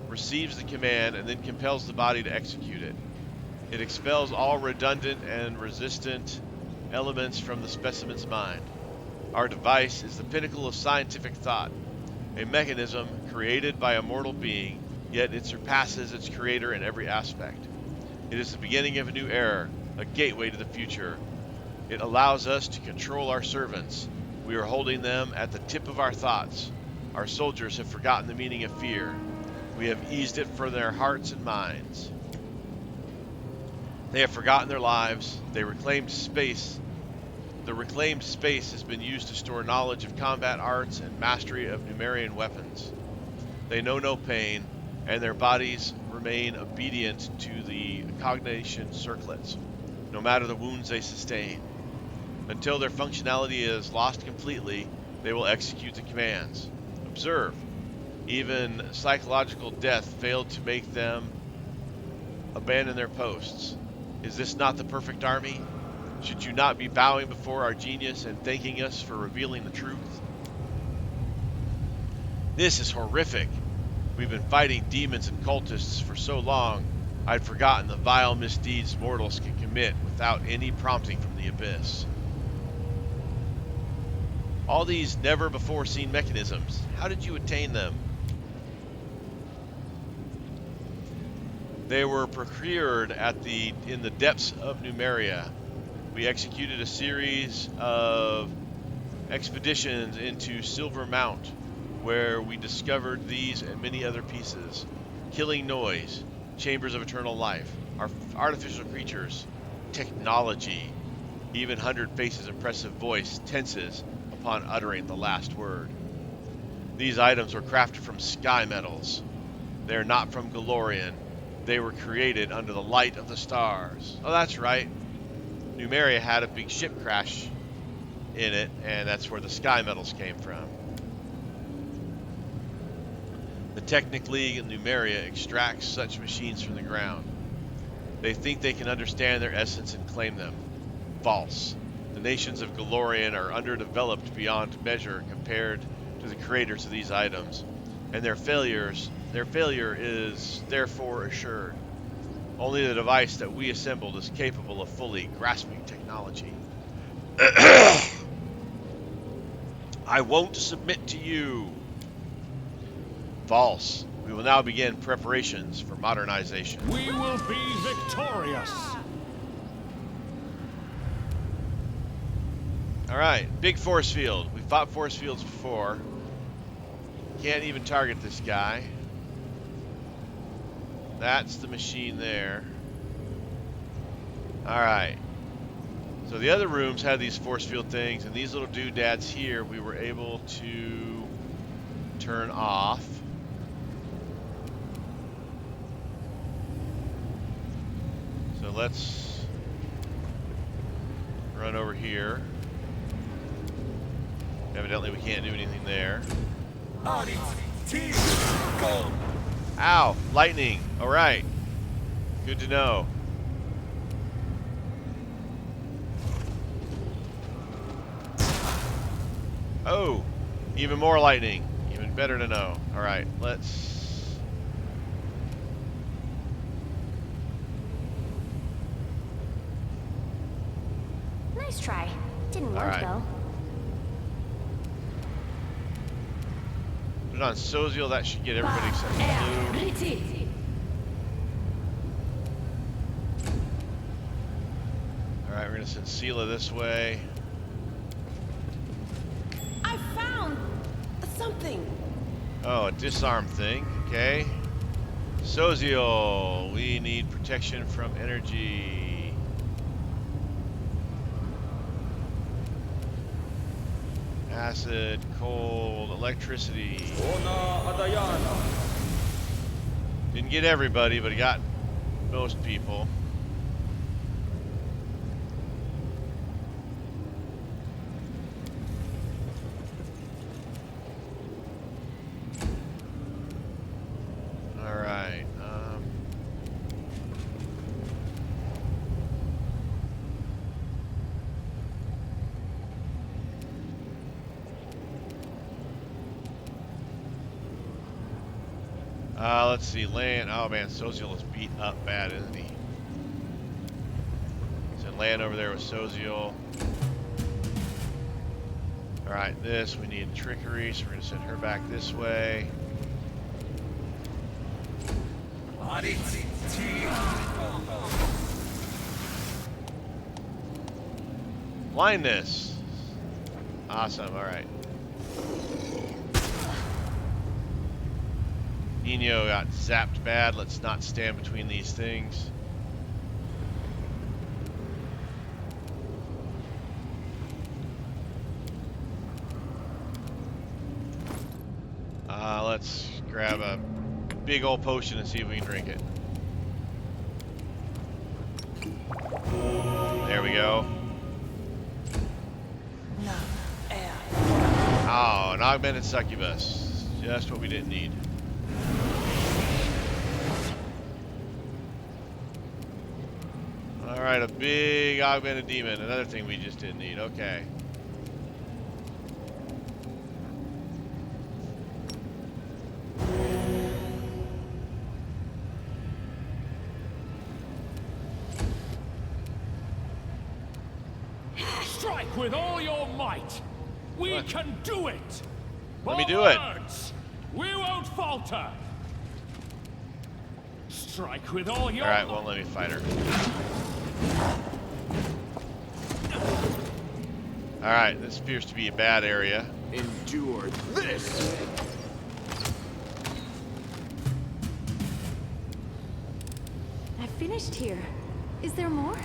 receives the command and then compels the body to execute it. It expels all redundant and resistant elements from the specimen's mind. Our device is the pinnacle of scientific thought, a mechanism created by a mortal being, yet it surpasses its creator in every aspect. It is the beginning of a new era, a gateway to the future. It allows us to control our servants. We are holding them at the tip of our thoughts. Our soldiers have forgotten the meaning of fear. We have eased it for their hearts and minds. They have forgotten their lives. The reclaimed space has been used to store knowledge of combat arts and mastery of Numerian weapons. They know no pain, and their bodies remain obedient to the cognation circlets, no matter the wounds they sustain. Until their functionality is lost completely, they will execute the commands. Observe. Even psychological death failed to make them abandon their posts. Is this not the perfect army? Should you not be bowing before our genius and thanking us for revealing the truth? This is horrific. We've been fighting demons and cultists for so long, I'd forgotten the vile misdeeds mortals can commit without any prompting from the abyss. All these never-before-seen mechanisms, how did you attain them? They were procured in the depths of Numeria. We executed a series of expeditions into Silver Mount, where we discovered these and many other pieces. Killing noise, chambers of eternal life, our artificial creatures, technology. Even 100 Faces' impressive voice tenses upon uttering the last word. These items were crafted from sky metals. They are not from Golorian. They were created under the light of the stars. Oh, that's right. Numeria had a big ship crash in it, and that's where the sky metals came from. The Technic League in Numeria extracts such machines from the ground. They think they can understand their essence and claim them. False. The nations of Golorian are underdeveloped beyond measure compared to the creators of these items, and their failure is therefore assured. Only the device that we assembled is capable of fully grasping technology. I won't submit to you. False. We will now begin preparations for modernization. We will be victorious. Alright, big force field. We fought force fields before. Can't even target this guy. That's the machine there. Alright. So the other rooms had these force field things, and these little doodads here we were able to turn off. So let's run over here. Evidently we can't do anything there. Ow! Lightning! Alright. Good to know. Oh! Even more lightning. Even better to know. Alright, let's... Nice try. Didn't work, Alright. though. Put it on Soziel, that should get everybody except Blue. Alright, we're gonna send Sela this way. I found something. Oh, a disarm thing, okay. Soziel, we need protection from energy. Acid, cold, electricity. Didn't get everybody, but he got most people. Alright, let's see, land. Oh man, Soziel is beat up bad, isn't he? So land over there with Soziel. Alright, this, we need trickery, so we're going to send her back this way. Blindness. Awesome, alright. Nino got zapped bad. Let's not stand between these things. let's grab a big old potion and see if we can drink it. There we go. Oh, an augmented succubus. Just what we didn't need. Alright, a big augmented demon. Another thing we just didn't need. Okay. Strike with all your might. We What? can do it. Let me do it. Onwards. We won't falter. Strike with all your Alright, won't let me fight her. Alright, this appears to be a bad area. Endure this. I finished here. Is there more?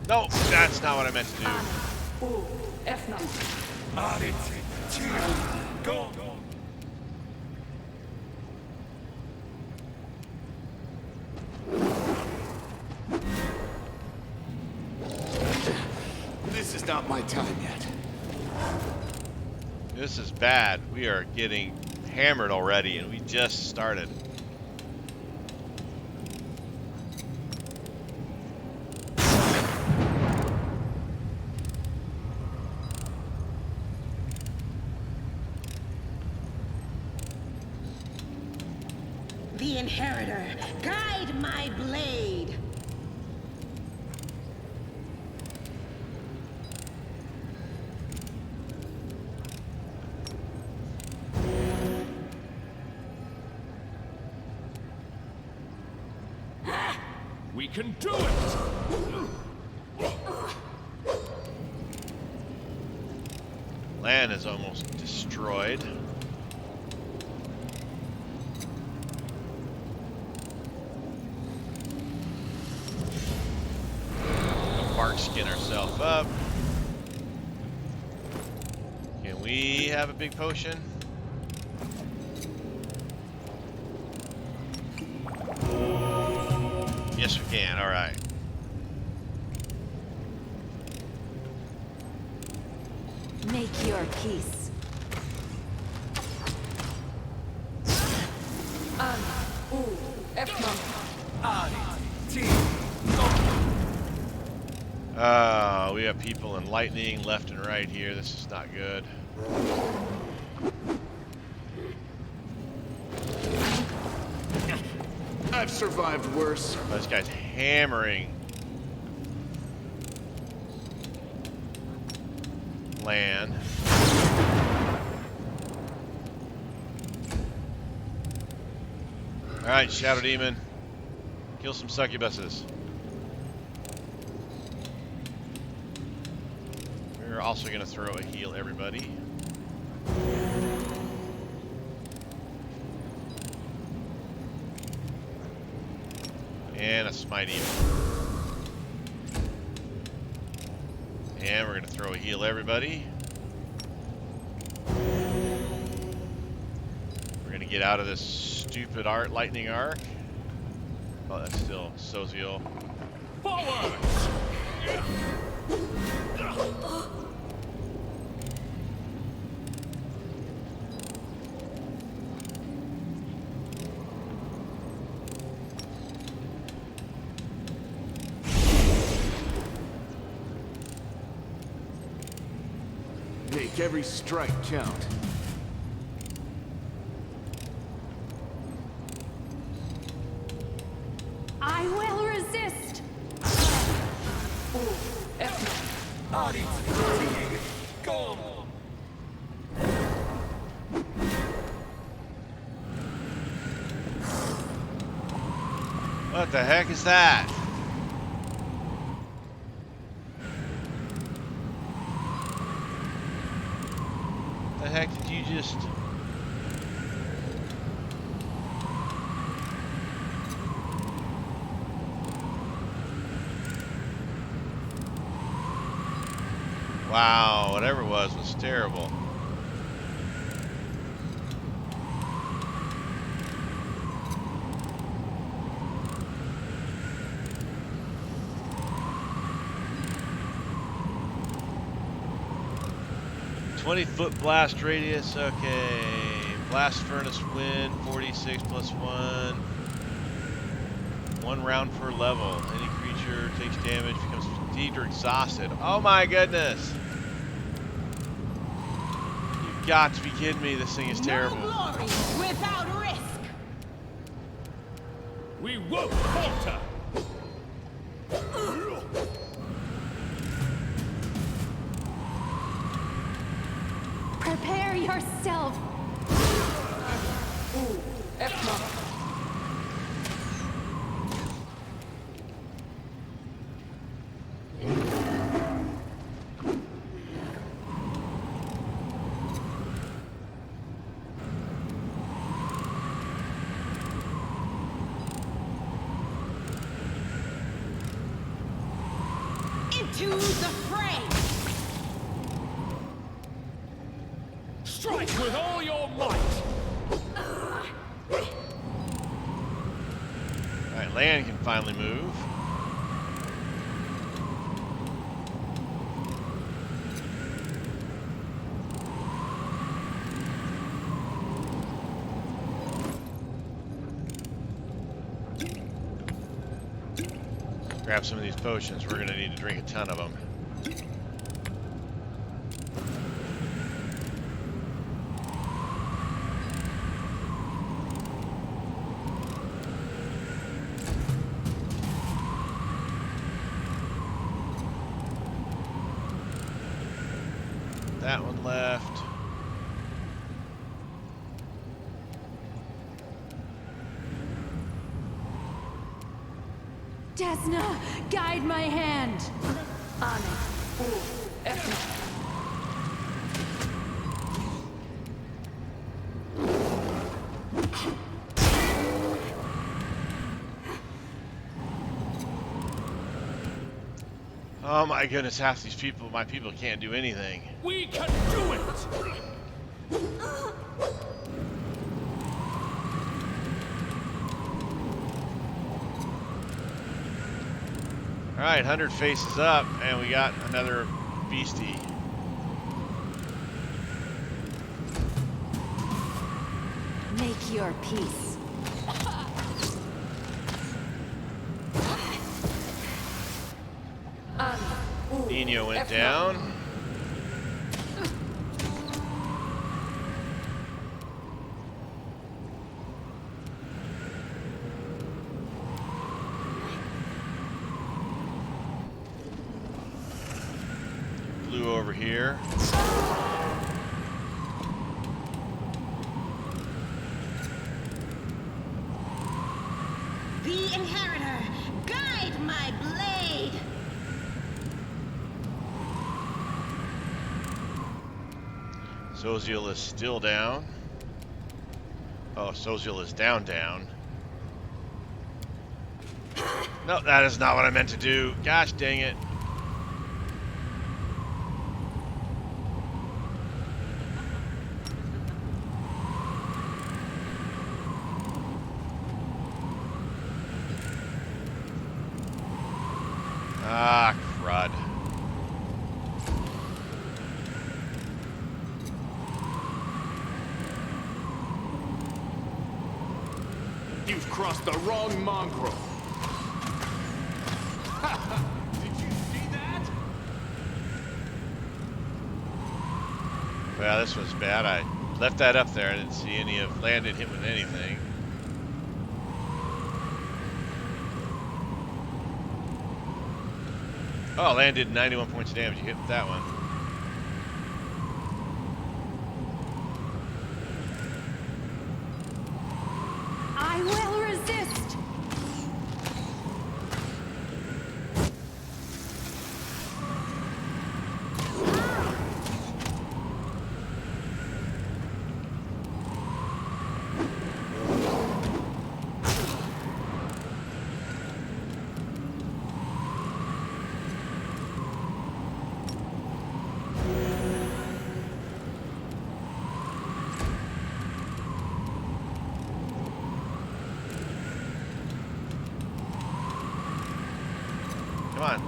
No, that's not what I meant to do. Go. This is not my time yet. This is bad. We are getting hammered already, and we just started. The Inheritor, guide my blade. We can do it. Land is almost destroyed. Skin ourselves up. Can we have a big potion? Yes, we can. All right. Make your peace. We have people in lightning left and right here. This is not good. I've survived worse. Oh, this guy's hammering land. All right, Shadow Demon, kill some succubuses. We're also going to throw a heal everybody. And a smite even. And we're going to throw a heal everybody. We're going to get out of this stupid lightning arc. Oh, that's still Soziel. Forward! Make every strike count. I will resist. What the heck is that? The heck did you just... Wow, whatever it was terrible. "20-foot blast radius." Okay. Blast furnace wind, 46 plus 1. 1 round per level. Any creature takes damage, becomes fatigued or exhausted. Oh my goodness! You've got to be kidding me. This thing is terrible. No glory without risk. We won't falter! Prepare yourself. Into the fray. Strike with all your might! Alright, land can finally move. Grab some of these potions. We're going to need to drink a ton of them. That one left. Desna, guide my hand. Oh my goodness, half these people, my people can't do anything. We can do it! Alright, 100 faces up, and we got another beastie. Make your peace. Nino went down. Blue over here. The Inheritor, guide my blade. Soziel is still down. Oh, Soziel is down. No, that is not what I meant to do. Gosh dang it. Ah, crud. You've crossed the wrong mongrel. Did you see that? Well, this was bad. I left that up there. I didn't see any of landed hit with anything. Oh, landed 91 points of damage. You hit with that one. I will resist. Come on.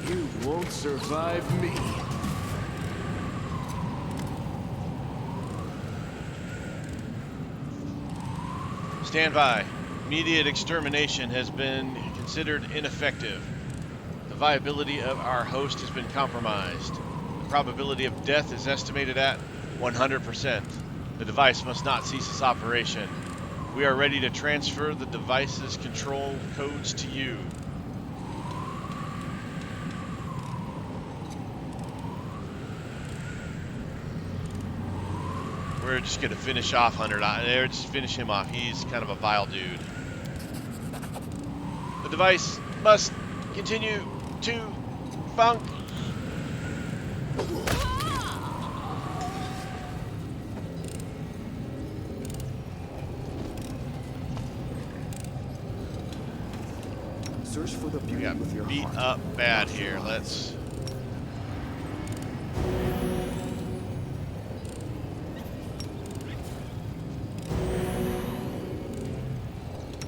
You won't survive me. Stand by. Immediate extermination has been considered ineffective. The viability of our host has been compromised. The probability of death is estimated at 100%. The device must not cease its operation. We are ready to transfer the device's control codes to you. We're just going to finish off Hunter. Just finish him off. He's kind of a vile dude. The device must continue to function. Search for the We beauty got with your beat heart. up bad here. Let's...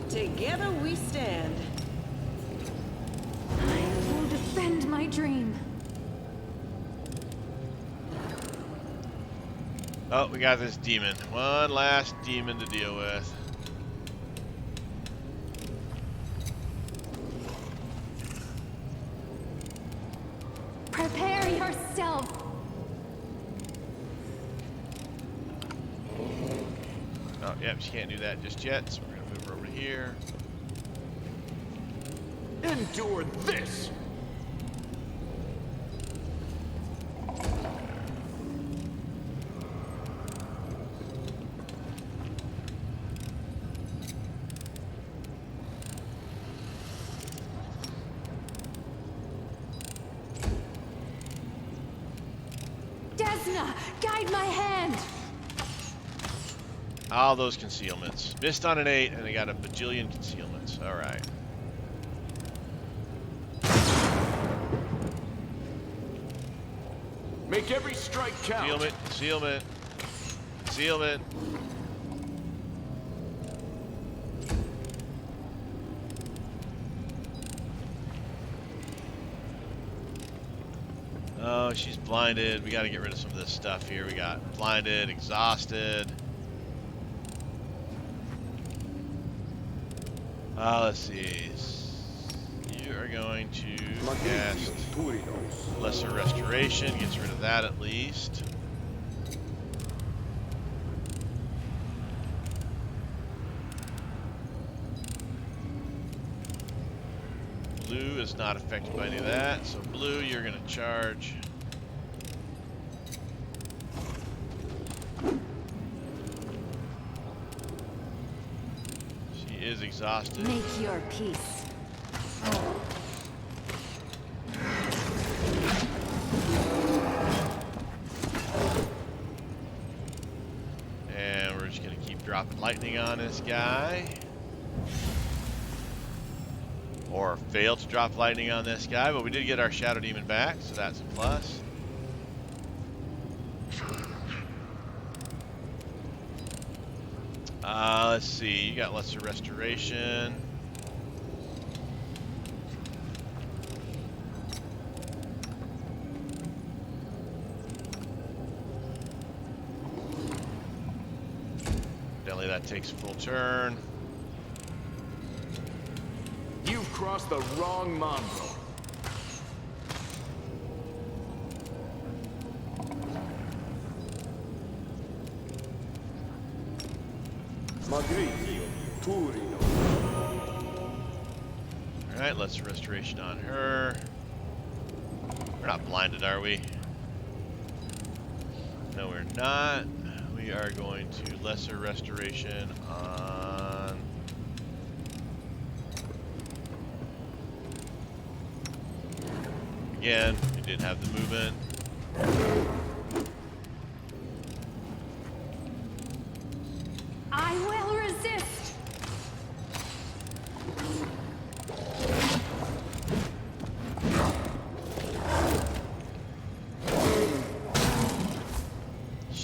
Together we stand. I will defend my dream. Oh, we got this demon. One last demon to deal with. Prepare yourself. Oh, yep, she can't do that just yet, so we're going to move her over here. Endure this! Desna, guide my hand. All those concealments. Missed on an 8, and they got a bajillion concealments. All right. Make every strike count. Concealment, concealment, concealment. Oh, she's blinded. We got to get rid of some of this stuff here. We got blinded, exhausted. Let's see. You are going to cast Lesser Restoration. Gets rid of that at least. Blue is not affected by any of that. So blue, you're going to charge. She is exhausted. Make your peace. And we're just going to keep dropping lightning on this guy. Or fail to drop lightning on this guy, but we did get our Shadow Demon back, so that's a plus. Let's see, you got Lesser Restoration. Definitely that takes a full turn. You've crossed the wrong mongrel. Alright, let's Restoration on her. We're not blinded, are we? No, we're not. We are going to Lesser Restoration on... Again, we did have the movement. I will resist.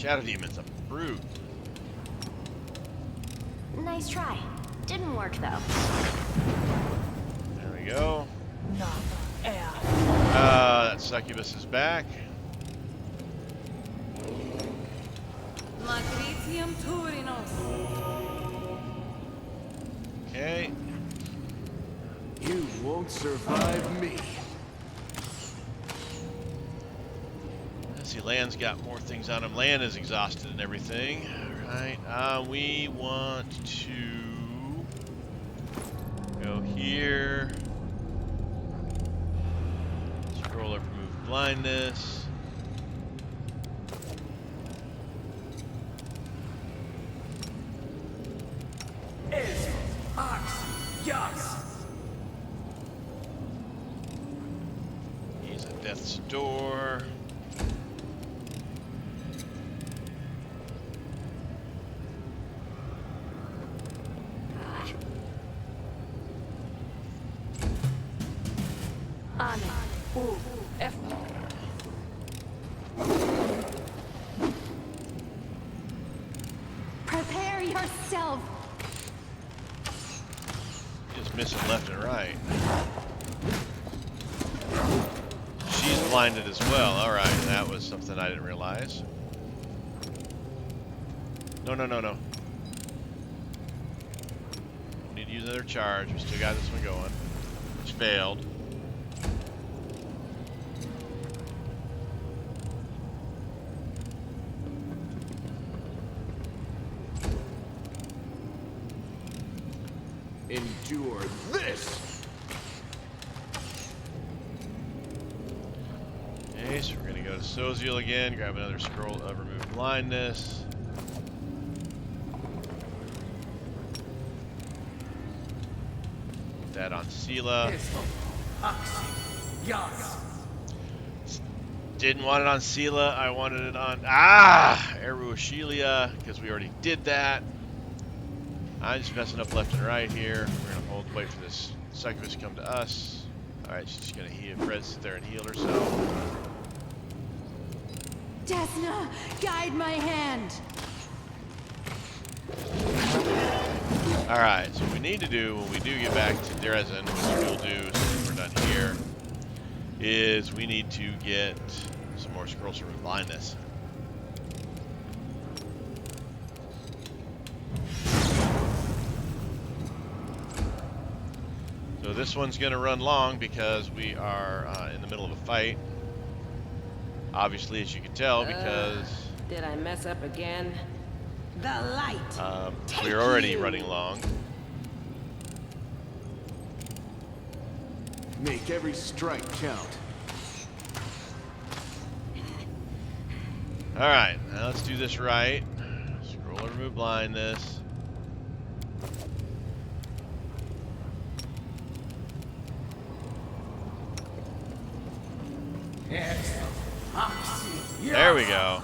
Shadow Demon's a brute. Nice try. Didn't work though. There we go. That succubus is back. Okay. You won't survive me. Let's see, Land's got more things on him. Land is exhausted and everything. Alright, we want to go here. Scroll up, remove blindness. He's at death's door. Prepare yourself. Just missing left and right. She's blinded as well. Alright, that was something I didn't realize. No. Need to use another charge. We still got this one going. Which failed. Endure this! Okay, so we're going to go to Soziel again, grab another scroll of remove blindness. Put that on Sela. Didn't want it on Sela, I wanted it on Eruashilia, because we already did that. I'm just messing up left and right here. We're gonna wait for this succubus to come to us. Alright, she's just gonna heal. Fred sit there and heal herself. Desna, guide my hand. Alright, so what we need to do when we do get back to Dresden, which we'll do as soon as we're done here, is we need to get some more scrolls from blindness. So this one's going to run long because we are in the middle of a fight. Obviously, as you can tell, because did I mess up again? The light. we're already running long. Make every strike count. Alright, now let's do this right. Scroll and remove blindness. There we go.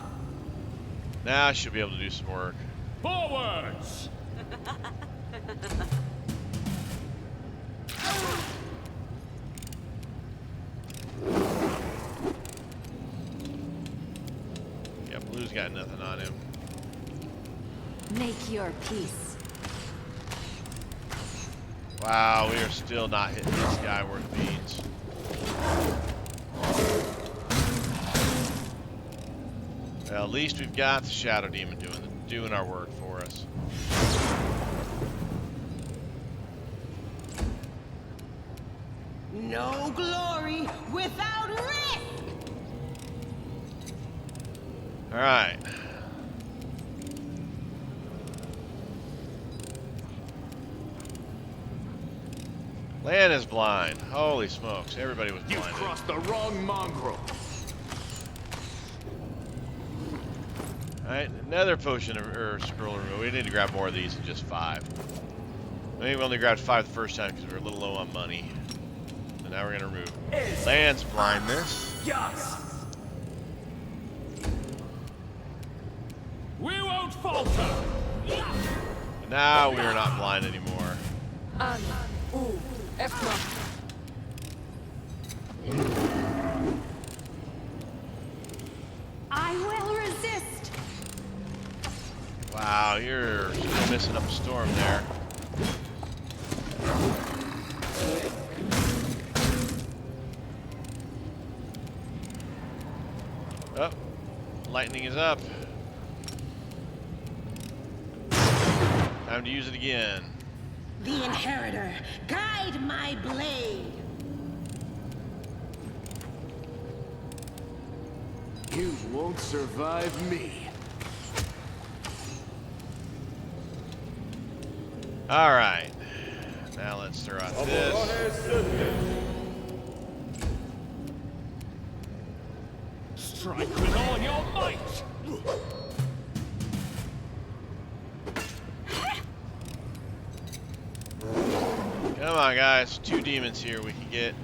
Now I should be able to do some work. Forwards! Yeah, Blue's got nothing on him. Make your peace. Wow, we are still not hitting this guy worth beans. Well, at least we've got the Shadow Demon doing our work for us. No glory without risk. All right. Lan is blind. Holy smokes! Everybody was You've blinded. crossed the wrong mongrel. Alright, another potion or scroll removal. We need to grab more of these than just 5. I think we only grabbed 5 the first time because we were a little low on money. So now we're going to remove Lan's blindness. We won't falter. And now we are not blind anymore. I will resist. Wow, you're still missing up a storm there. Oh, lightning is up. Time to use it again. The Inheritor, guide my blade. You won't survive me. All right. Now let's throw out this. Strike with all your might! Come on, guys. 2 demons here. We can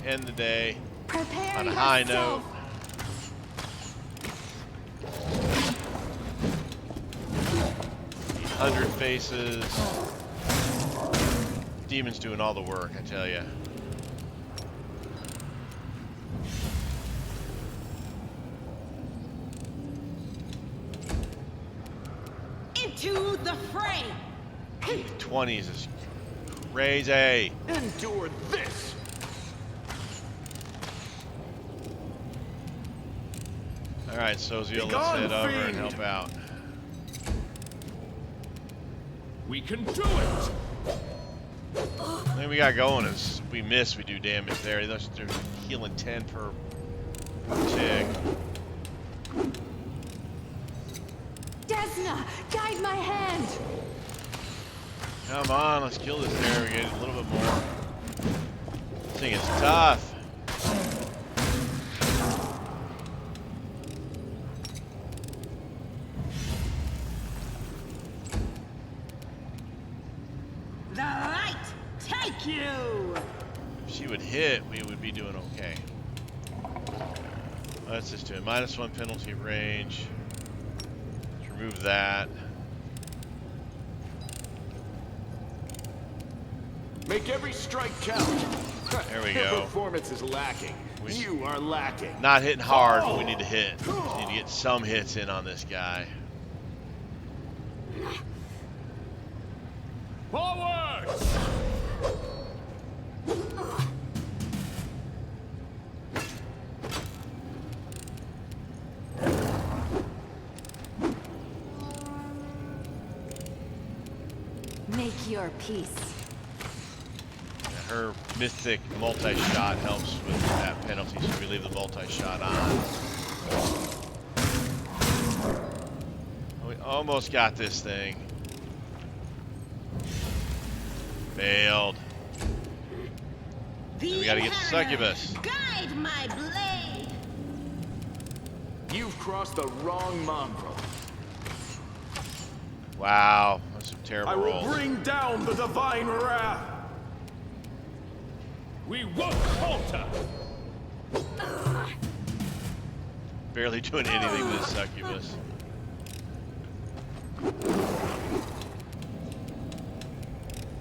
end the day Prepare on a high note. yourself. 100 faces. Demons doing all the work, I tell you. Into the fray. 20s is crazy. Endure this! Alright, Soziel, let's Begone, head over and fiend. help out. We can do it! The thing we got going is we miss, we do damage there. They're healing 10 per tick. Desna, guide my hand. Come on, let's kill this there. We get a little bit more. This thing is tough. The light, take you. If she would hit, we would be doing okay. Let's just do it. -1 penalty range. Let's remove that. Make every strike count. There we Your go. performance is lacking. You are lacking. Not hitting hard, but we need to hit. We just need to get some hits in on this guy. Forward! Make your peace. Her mythic multi-shot helps with that penalty, so we leave the multi-shot on. We almost got this thing. Failed. The We gotta get the Inheritor, succubus. guide my blade. You've crossed the wrong mongrel. Wow, that's some terrible I will rolls. bring down the divine wrath. We won't falter! Barely doing anything to this succubus.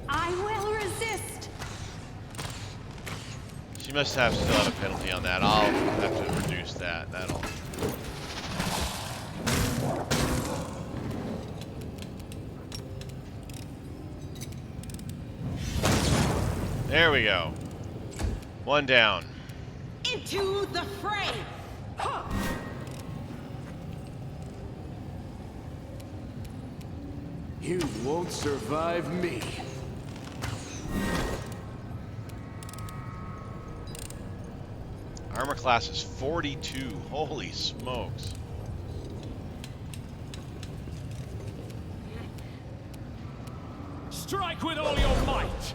I will resist. She must have still have a penalty on that. I'll have to reduce that. That'll. There we go. 1 down. Into the fray. You won't survive me. Armor class is 42. Holy smokes. Strike with all your might!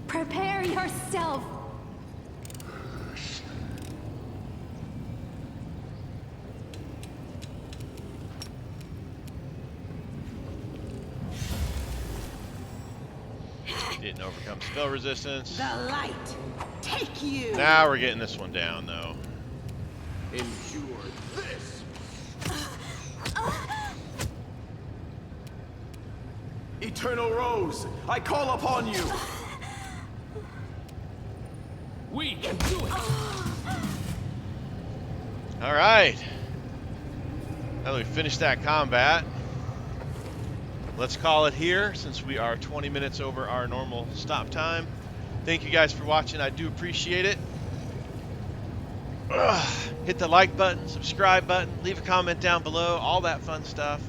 Prepare yourself. Didn't overcome spell resistance. The light, take you. Now we're getting this one down, though. Endure this. Eternal Rose, I call upon you! We can do it! All right. Now that we finished that combat, let's call it here since we are 20 minutes over our normal stop time. Thank you guys for watching. I do appreciate it. Hit the like button, subscribe button, leave a comment down below, all that fun stuff.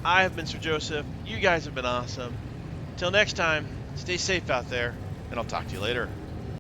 I have been Sir Joseph. You guys have been awesome. Till next time, stay safe out there, and I'll talk to you later.